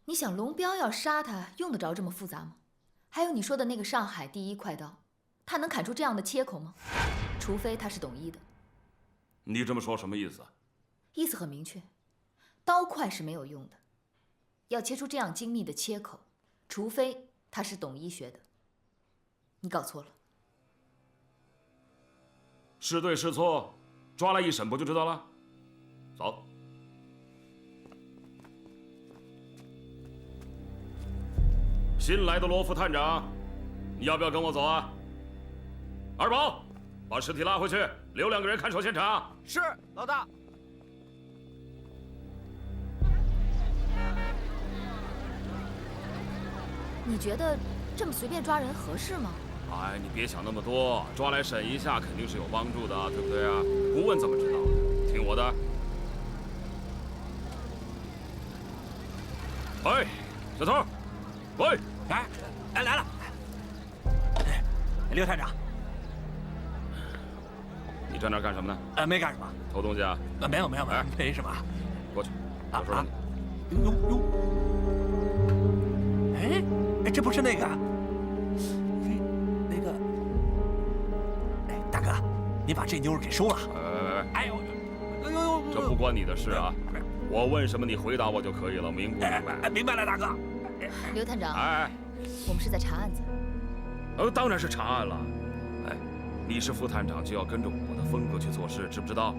你想龙彪要杀他，用得着这么复杂吗？还有你说的那个上海第1快刀，他能砍出这样的切口吗？除非他是懂医的。你这么说什么意思？意思很明确，刀快是没有用的，要切出这样精密的切口，除非他是懂医学的。你搞错了。是对是错，抓来一审不就知道了？走。新来的罗副探长，你要不要跟我走啊？二宝，把尸体拉回去，留2个人看守现场。是，老大。你觉得这么随便抓人合适吗？哎，你别想那么多，抓来审一下肯定是有帮助的，对不对啊？不问怎么知道？听我的。喂，小偷，喂，哎，来了，刘探长，你站那儿干什么呢？没干什么。偷东西啊？没有，没什么。过去，我说你。哎，这不是那个，哎，大哥，你把这妞给收了。哎呦，这不关你的事啊！我问什么你回答我就可以了，明不明白？明白了，大哥。刘探长，哎，我们是在查案子。当然是查案了。哎，你是副探长，就要跟着我的风格去做事，知不知道？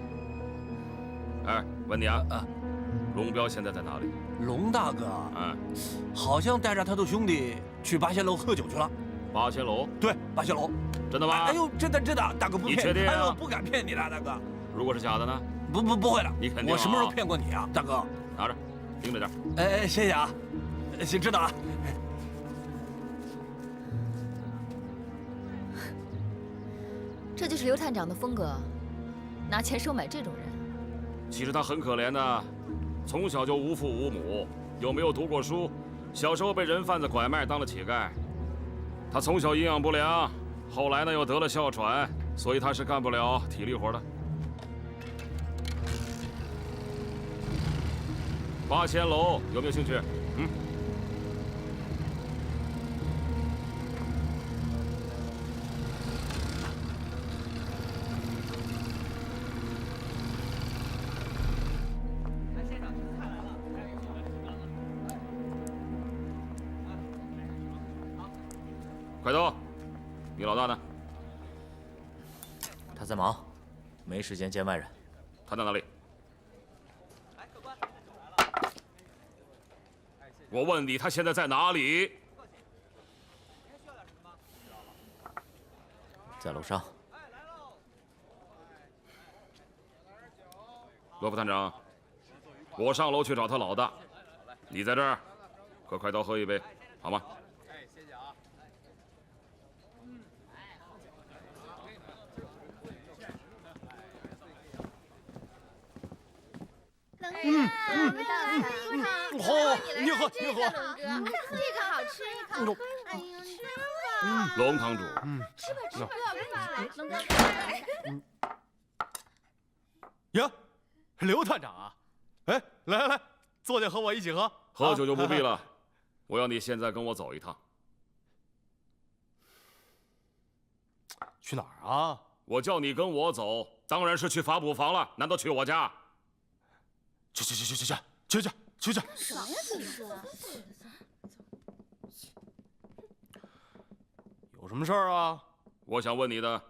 哎，问你啊，龙彪现在在哪里？龙大哥，好像带着他的兄弟去八仙楼喝酒去了。八仙楼？对，八仙楼。真的吗？哎呦，真的，大哥不骗你。你确定啊？哎呦，不敢骗你的，大哥。如果是假的呢？不会的。你肯定？我什么时候骗过你啊，大哥？拿着，盯着点。哎，谢谢啊，行，知道了。这就是刘探长的风格，拿钱收买这种人。其实他很可怜的，从小就无父无母，又没有读过书，小时候被人贩子拐卖当了乞丐。他从小营养不良，后来呢又得了哮喘，所以他是干不了体力活的。八仙楼有没有兴趣？快刀，你老大呢？他在忙，没时间见外人。他在哪里？我问你，他现在在哪里？在楼上。罗副探长，我上楼去找他老大，你在这儿和快刀喝一杯，好吗？好，你喝。这个好吃，哎呦，吃吧。龙堂主，吃吧，龙哥。呀，刘探长啊！哎，来，坐下和我一起喝。喝酒就不必了，我要你现在跟我走一趟。去哪儿啊？我叫你跟我走，当然是去法捕房了，难道去我家？去！什么呀这是？有什么事儿啊？我想问你的，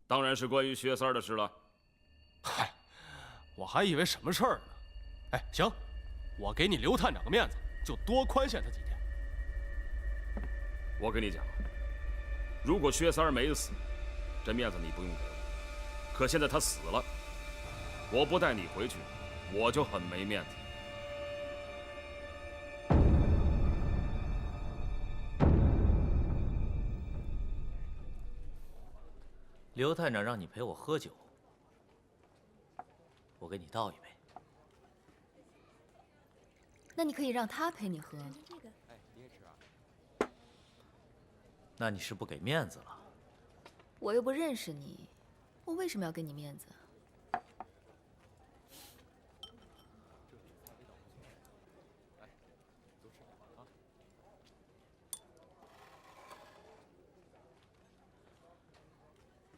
当然是关于薛三儿的事了。嗨，我还以为什么事儿呢。哎，行，我给你刘探长个面子，就多宽限他几天。我跟你讲，如果薛三儿没死，这面子你不用给我。可现在他死了，我不带你回去，我就很没面子。刘探长让你陪我喝酒，我给你倒一杯。那你可以让他陪你喝。那你是不给面子了？我又不认识你，我为什么要给你面子？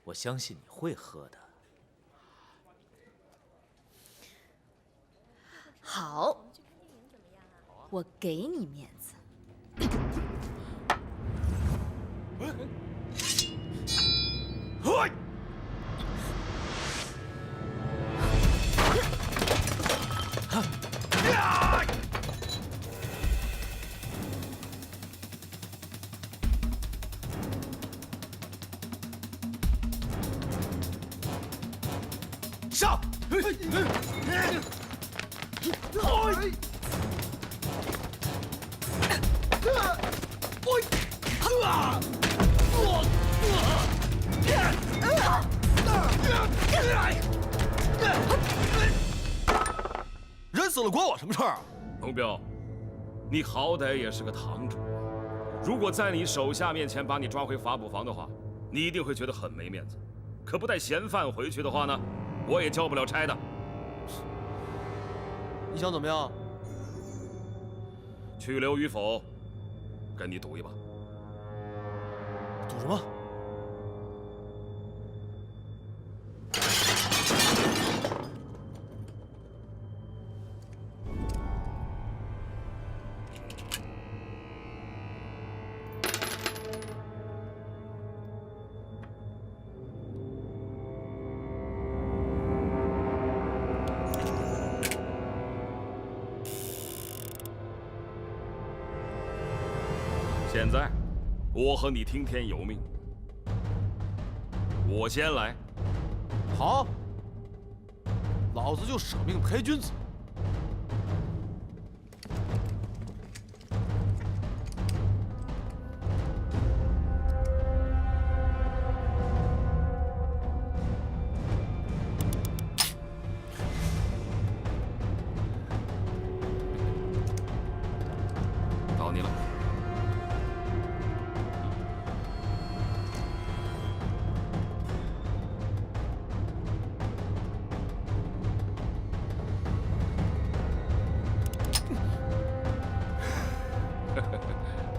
我相信你会喝的。好，我给你面子。上！人死了关我什么事儿啊？龙彪，你好歹也是个堂主，如果在你手下面前把你抓回法捕房的话，你一定会觉得很没面子。可不带嫌犯回去的话呢，我也交不了差的。你想怎么样？去留与否，跟你赌一把。赌什么？现在，我和你听天由命。我先来。好，老子就舍命陪君子。到你了。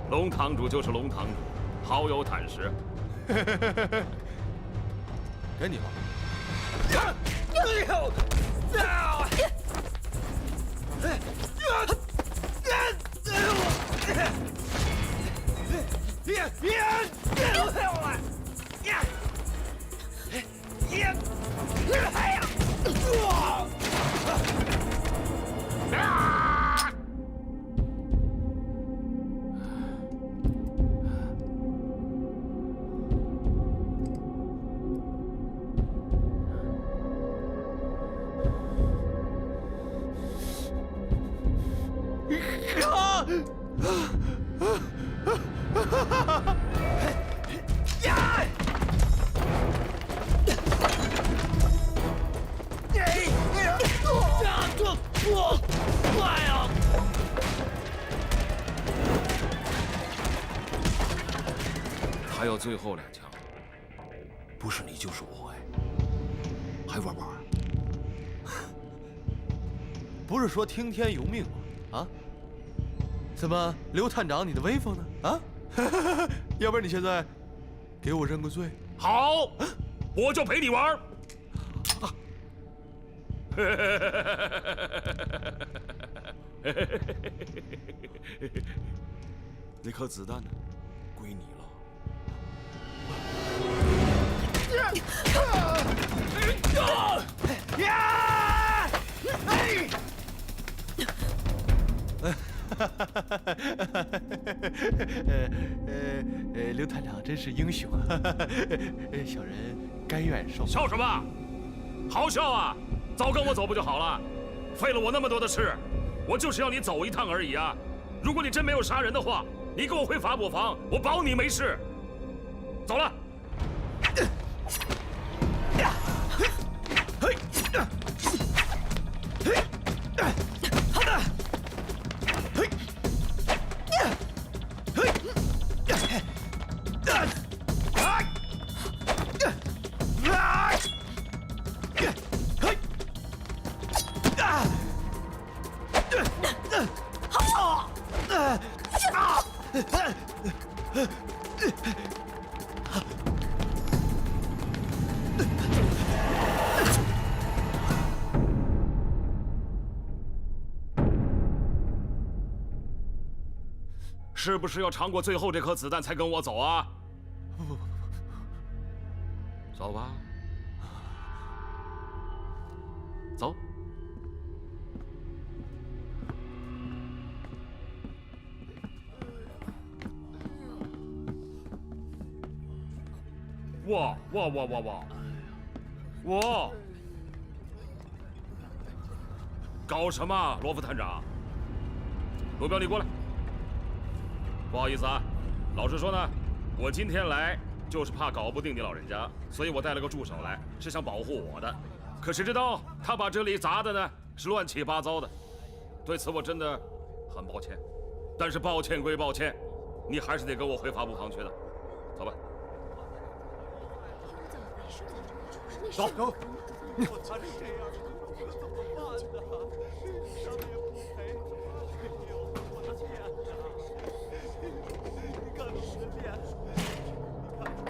龙堂主就是龙堂主，好有胆识。给你了。还有最后2枪，不是你就是我哎，还玩不玩？不是说听天由命吗？啊？怎么，刘探长，你的威风呢？啊？要不然你现在给我认个罪？好，我就陪你玩。那颗子弹呢？归你了。刘探长真是英雄，小人甘愿受。笑什么？好笑啊！早跟我走不就好了？费了我那么多的事，我就是要你走一趟而已啊！如果你真没有杀人的话，你跟我回法捕房，我保你没事。走了。是不是要尝过最后这颗子弹才跟我走啊？不，走吧，走。哇！搞什么，罗副探长？罗彪，你过来。不好意思啊，老实说呢，我今天来就是怕搞不定你老人家，所以我带了个助手来，是想保护我的。可谁知道他把这里砸的呢是乱七八糟的，对此我真的很抱歉。但是抱歉归抱歉，你还是得跟我回法捕房去的。走吧。走。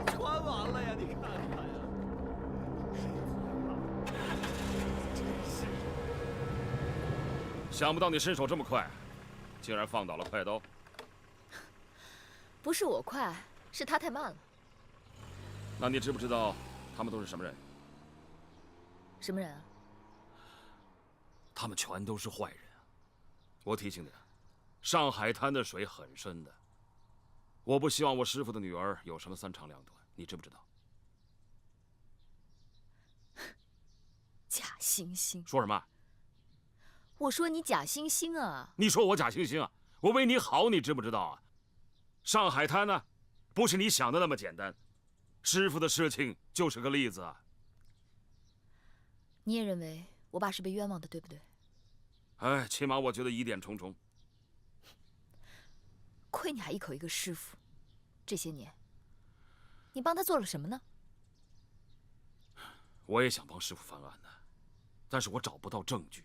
穿完了呀，你看看呀！想不到你身手这么快，竟然放倒了快刀。不是我快，是他太慢了。那你知不知道他们都是什么人？什么人啊？他们全都是坏人啊！我提醒你，上海滩的水很深的。我不希望我师傅的女儿有什么三长两短，你知不知道？假惺惺！说什么？我说你假惺惺啊！你说我假惺惺啊？我为你好，你知不知道啊？上海滩呢，不是你想的那么简单。师傅的事情就是个例子啊。你也认为我爸是被冤枉的，对不对？哎，起码我觉得疑点重重。亏你还一口一个师傅，这些年，你帮他做了什么呢？我也想帮师傅翻案呢，但是我找不到证据，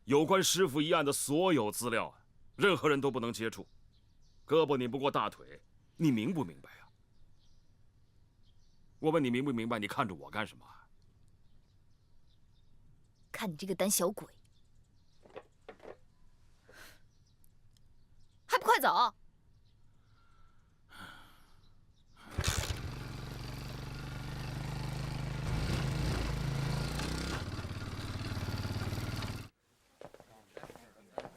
有关师傅一案的所有资料，任何人都不能接触。胳膊拧不过大腿，你明不明白啊？我问你明不明白？你看着我干什么？看你这个胆小鬼，还不快走！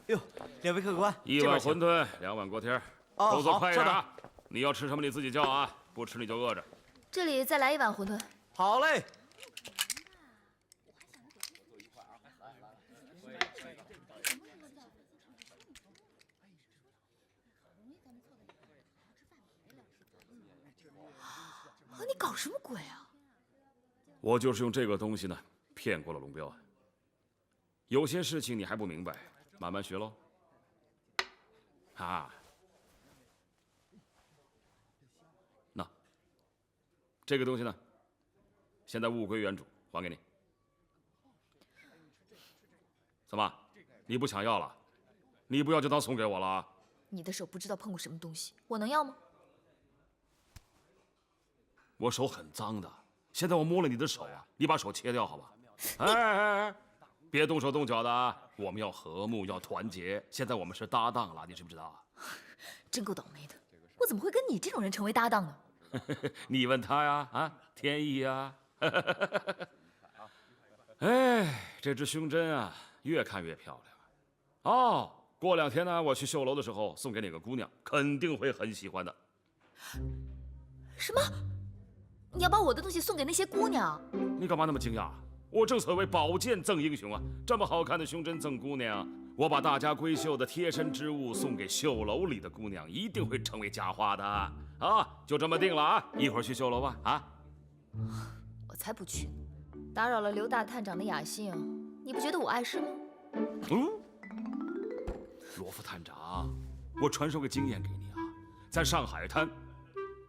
哟，两位客官，1碗馄饨，2碗锅贴，动作快一点啊！你要吃什么你自己叫啊，不吃你就饿着。这里再来1碗馄饨。好嘞。你搞什么鬼啊？我就是用这个东西呢，骗过了龙彪。有些事情你还不明白，慢慢学喽。啊，那这个东西呢，现在物归原主，还给你。怎么，你不想要了？你不要就当送给我了。你的手不知道碰过什么东西，我能要吗？我手很脏的，现在我摸了你的手啊，你把手切掉好吧？哎，别动手动脚的啊！我们要和睦，要团结。现在我们是搭档了，你知不知道？真够倒霉的，我怎么会跟你这种人成为搭档呢？你问他呀，啊，天意呀。哎，这只胸针啊，越看越漂亮。哦，过2天呢，我去绣楼的时候送给你个姑娘，肯定会很喜欢的。什么？你要把我的东西送给那些姑娘？你干嘛那么惊讶？我正所谓宝剑赠英雄啊，这么好看的胸针赠姑娘，我把大家闺秀的贴身之物送给绣楼里的姑娘，一定会成为佳话的啊！就这么定了啊！一会儿去绣楼吧啊！我才不去呢！打扰了刘大探长的雅兴，你不觉得我碍事吗？罗副探长，我传授个经验给你啊，在上海滩，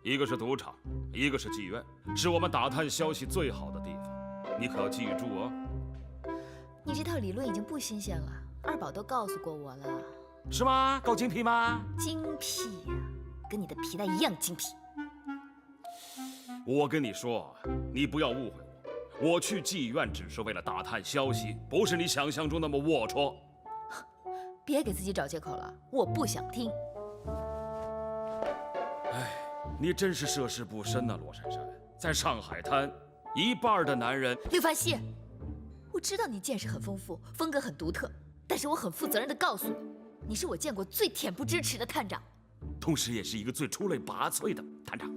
一个是赌场，一个是妓院，是我们打探消息最好的地方，你可要记住哦。你这套理论已经不新鲜了，二宝都告诉过我了。是吗？够精辟吗？精辟呀，跟你的皮带一样精辟。我跟你说，你不要误会我去妓院只是为了打探消息，不是你想象中那么龌龊。别给自己找借口了，我不想听。哎，你真是涉世不深呐，罗珊珊。在上海滩，一半的男人……刘凡熙，我知道你见识很丰富，风格很独特，但是我很负责任地告诉你，你是我见过最恬不知耻的探长，同时也是一个最出类拔萃的探长。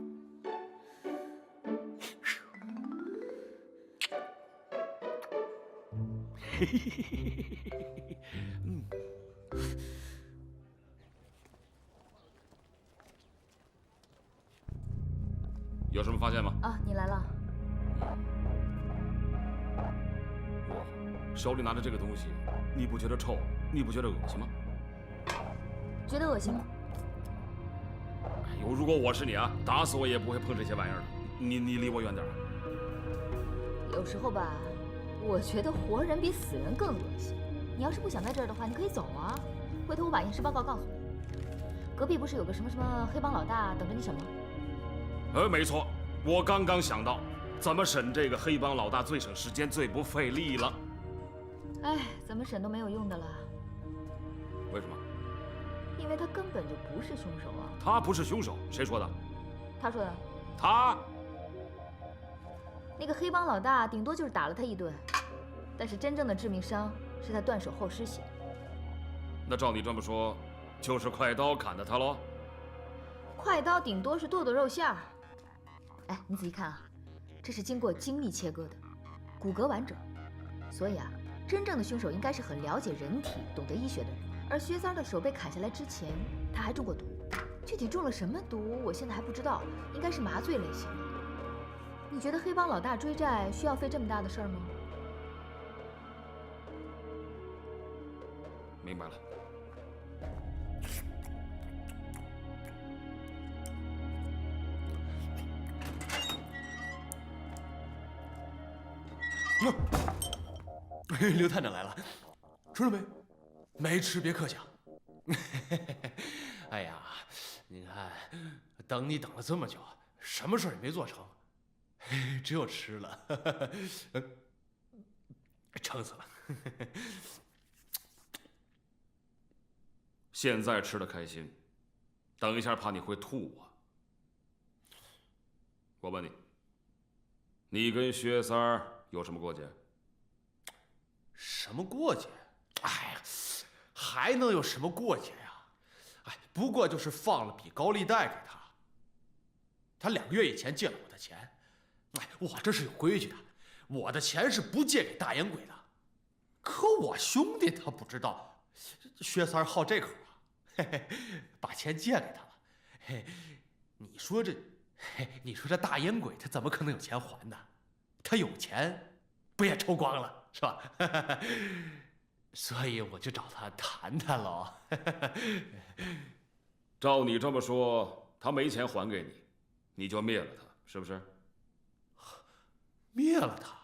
有什么发现吗？啊，你来了。我手里拿着这个东西，你不觉得臭？你不觉得恶心吗？觉得恶心吗？哎呦，如果我是你啊，打死我也不会碰这些玩意儿的。你离我远点。有时候吧，我觉得活人比死人更恶心。你要是不想在这儿的话，你可以走啊。回头我把验尸报告告诉你。隔壁不是有个什么黑帮老大等着你审吗？没错，我刚刚想到怎么审这个黑帮老大最省时间、最不费力了。哎，怎么审都没有用的了。为什么？因为他根本就不是凶手啊。他不是凶手，谁说的？他说的。他。那个黑帮老大顶多就是打了他一顿，但是真正的致命伤是他断手后失血。那照你这么说，就是快刀砍的他喽？快刀顶多是剁肉馅儿。哎，你仔细看啊，这是经过精密切割的，骨骼完整，所以啊，真正的凶手应该是很了解人体、懂得医学的人。而薛三的手被砍下来之前，他还中过毒，具体中了什么毒，我现在还不知道，应该是麻醉类型的。你觉得黑帮老大追债需要费这么大的事儿吗？明白了。刘探长来了，吃了没？没吃别客气啊。哎呀，你看，等你等了这么久，什么事也没做成，只有吃了，撑死了。现在吃得开心，等一下怕你会吐啊。我问你，你跟薛三儿有什么过节？什么过节？哎呀，还能有什么过节呀？哎，不过就是放了笔高利贷给他。他2个月以前借了我的钱，哎，我这是有规矩的，我的钱是不借给大烟鬼的。可我兄弟他不知道，薛三儿好这口啊，嘿嘿，把钱借给他了。嘿，你说这大烟鬼他怎么可能有钱还呢？他有钱，不也抽光了？是吧？所以我就找他谈谈喽。照你这么说，他没钱还给你，你就灭了他，是不是？灭了他？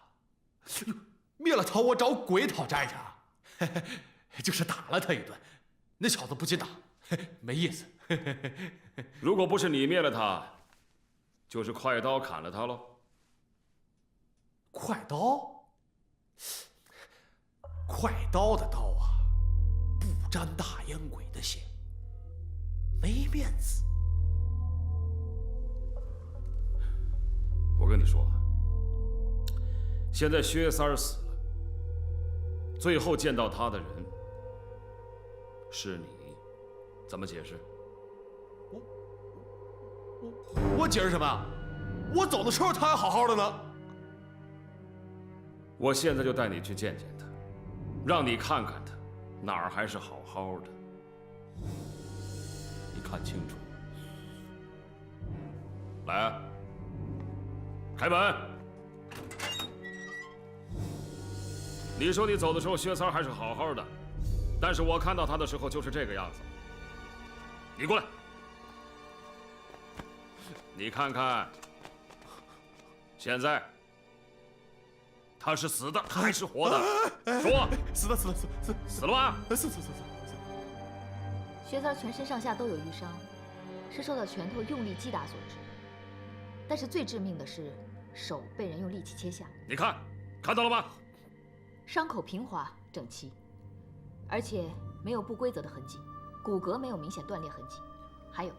灭了他，我找鬼讨债去啊！就是打了他一顿。那小子不禁打，没意思。如果不是你灭了他，就是快刀砍了他喽。快刀？快刀的刀啊，不沾大烟鬼的血，没面子。我跟你说，现在薛三儿死了，最后见到他的人是你，怎么解释？我解释什么呀？我走的时候他还好好的呢。我现在就带你去见见他，让你看看他哪儿还是好好的。你看清楚。来啊，开门。你说你走的时候薛三儿还是好好的，但是我看到他的时候就是这个样子。你过来，你看看，现在他是死的还是活的？说，死的，死了吧？死。薛三全身上下都有淤伤，是受到拳头用力击打所致。但是最致命的是手被人用利器切下。你看到了吗？伤口平滑整齐，而且没有不规则的痕迹，骨骼没有明显断裂痕迹，还有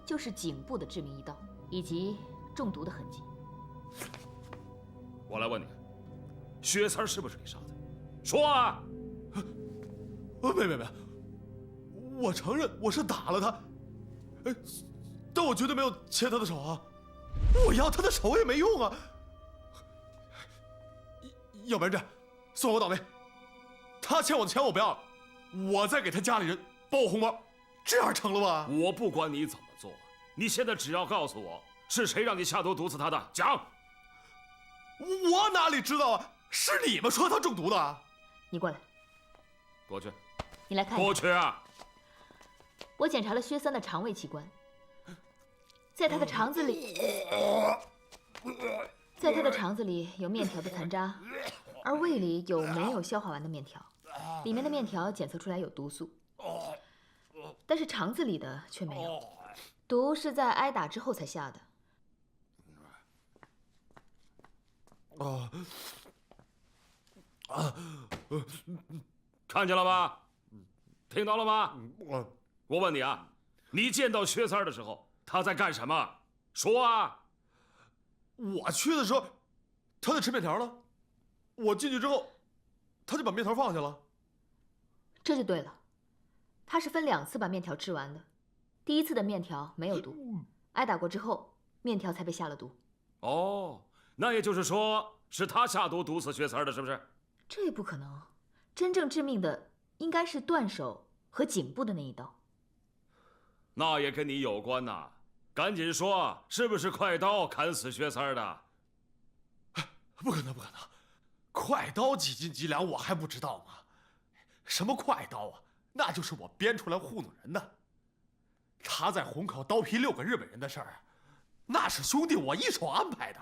就是颈部的致命一刀以及中毒的痕迹。我来问你，薛三是不是你杀的？说啊！没，我承认我是打了他，但我绝对没有切他的手啊！我要他的手也没用啊！要不然这样，算我倒霉，他欠我的钱我不要了，我再给他家里人包红包，这样成了吧？我不管你怎么做，你现在只要告诉我是谁让你下毒毒死他的，讲。我哪里知道啊？是你们说他中毒的。你过来。过去。你来看。过去啊！我检查了薛三的肠胃器官，在他的肠子里有面条的残渣，而胃里有没有消化完的面条，里面的面条检测出来有毒素，但是肠子里的却没有。毒是在挨打之后才下的。看见了吧？听到了吗？我问你啊，你见到薛三的时候，他在干什么？说啊！我去的时候，他在吃面条呢。我进去之后，他就把面条放下了。这就对了，他是分2次把面条吃完的。第1次的面条没有毒，挨打过之后，面条才被下了毒。哦，那也就是说是他下毒毒死薛三的，是不是？这也不可能，真正致命的应该是断手和颈部的那一刀。那也跟你有关呐，赶紧说，是不是快刀砍死薛三的？不可能，快刀几斤几两我还不知道吗？什么快刀啊？那就是我编出来糊弄人的。他在虹口刀劈6个日本人的事儿，那是兄弟我一手安排的，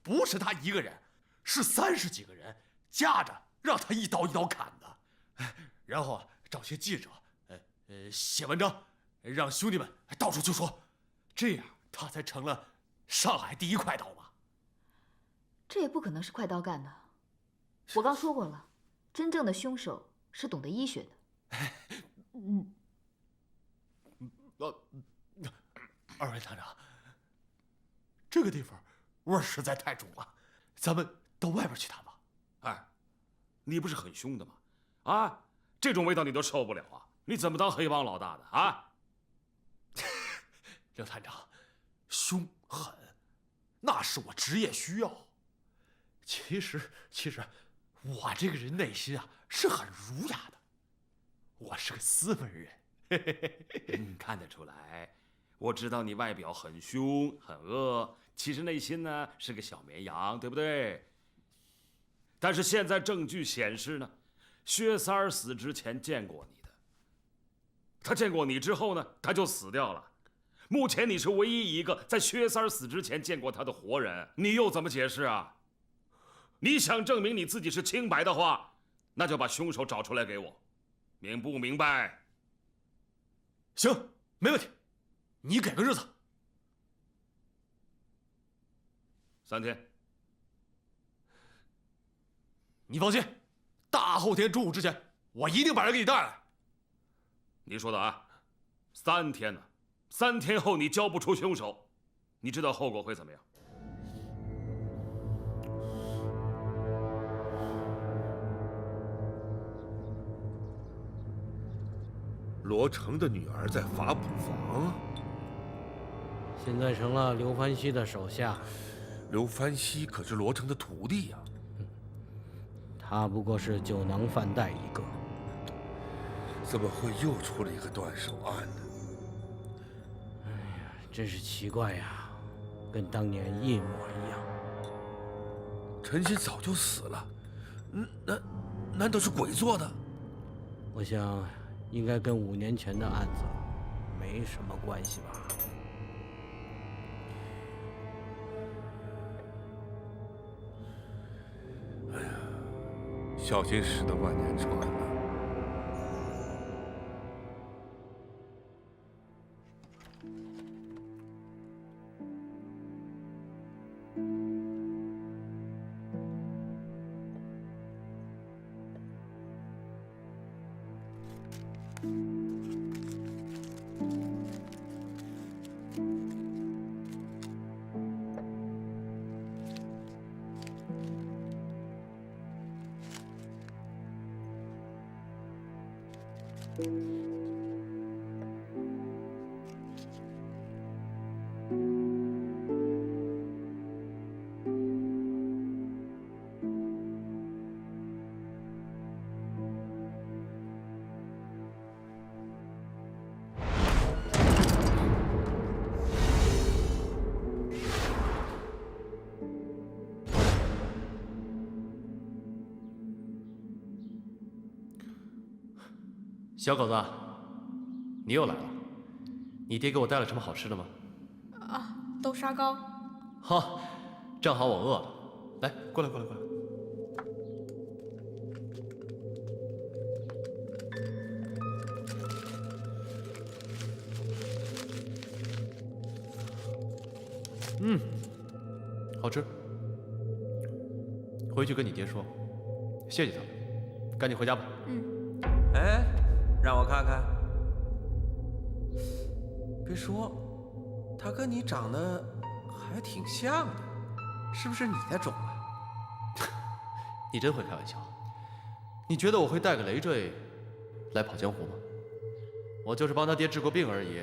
不是他一个人，是30几个人架着让他一刀一刀砍的，然后找些记者，写文章，让兄弟们到处去说，这样他才成了上海第1快刀嘛。这也不可能是快刀干的。我刚说过了，真正的凶手是懂得医学的。二位探长，这个地方味儿实在太重了，咱们到外边去谈吧。哎，你不是很凶的吗？啊，这种味道你都受不了啊？你怎么当黑帮老大的啊？刘探长，凶狠，那是我职业需要。其实我这个人内心啊是很儒雅的，我是个斯文人。看得出来，我知道你外表很凶很恶，其实内心呢是个小绵羊，对不对？但是现在证据显示呢，薛三儿死之前见过你的，他见过你之后呢，他就死掉了。目前你是唯一一个在薛三儿死之前见过他的活人，你又怎么解释啊？你想证明你自己是清白的话，那就把凶手找出来给我。明不明白？行，没问题。你给个日子。3天。你放心，大后天中午之前，我一定把人给你带来。你说的啊，3天呢？3天后你交不出凶手，你知道后果会怎么样？罗成的女儿在法捕房，现在成了刘凡熙的手下。刘凡熙可是罗成的徒弟呀。他不过是酒囊饭袋一个，怎么会又出了一个断手案呢？哎呀，真是奇怪呀，跟当年一模一样。陈鑫早就死了，难道是鬼做的？我想，应该跟5年前的案子没什么关系吧。哎呀，小心驶得万年船呐！小狗子，你又来了。你爹给我带了什么好吃的吗？啊，豆沙糕。好，正好我饿了。来，过来，过来，过来。好吃。回去跟你爹说，谢谢他。赶紧回家吧。哎，让我看看。别说，他跟你长得还挺像的，是不是你的种啊？你真会开玩笑。你觉得我会带个累赘来跑江湖吗？我就是帮他爹治过病而已。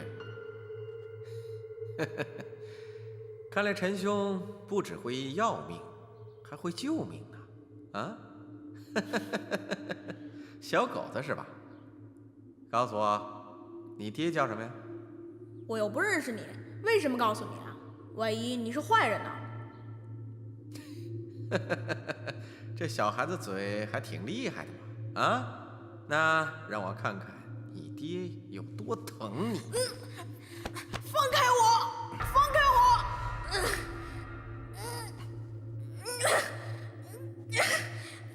看来陈兄不只会要命，还会救命呢。啊？小狗子是吧？告诉我，你爹叫什么呀？我又不认识你，为什么告诉你啊？万一你是坏人呢？这小孩子嘴还挺厉害的嘛！啊，那让我看看你爹有多疼你。放开我！放开我！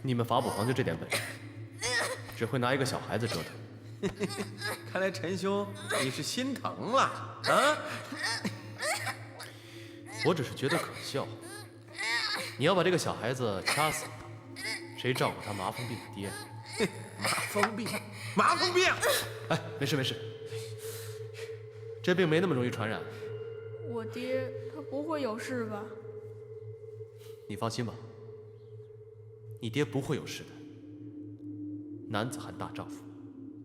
你们法捕房就这点本事，只会拿一个小孩子折腾。看来陈兄你是心疼了啊！我只是觉得可笑。你要把这个小孩子掐死，谁照顾他麻风病的爹？麻风病，麻风病！哎，没事没事，这病没那么容易传染。我爹他不会有事吧？你放心吧，你爹不会有事的。男子汉大丈夫，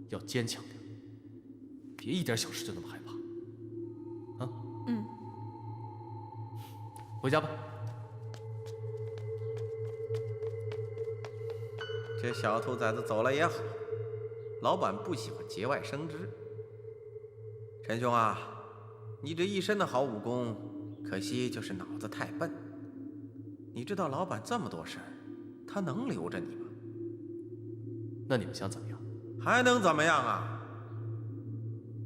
要坚强点，别一点小事就那么害怕。啊？回家吧。这小兔崽子走了也好，老板不喜欢节外生枝。陈兄啊，你这一身的好武功，可惜就是脑子太笨。你知道老板这么多事儿，他能留着你吗？那你们想怎么样？还能怎么样啊？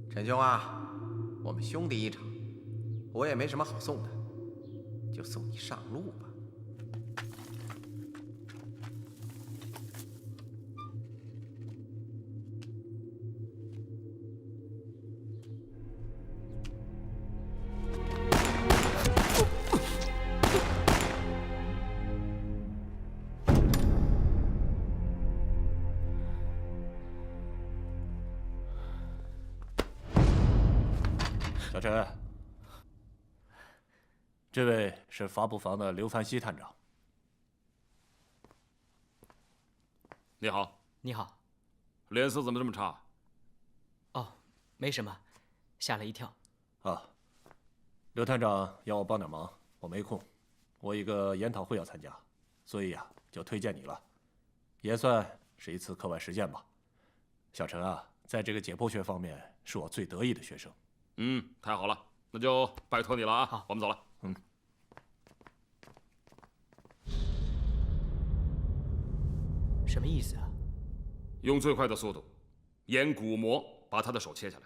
陈兄啊，我们兄弟一场，我也没什么好送的，就送你上路吧。陈，这位是发布房的刘凡熙探长。你好。你好。脸色怎么这么差？哦，没什么，吓了一跳。啊，刘探长要我帮点忙，我没空，我一个研讨会要参加，所以呀，就推荐你了，也算是一次课外实践吧。小陈啊，在这个解剖学方面是我最得意的学生。太好了，那就拜托你了啊！好，我们走了。什么意思啊？用最快的速度，沿骨膜把他的手切下来。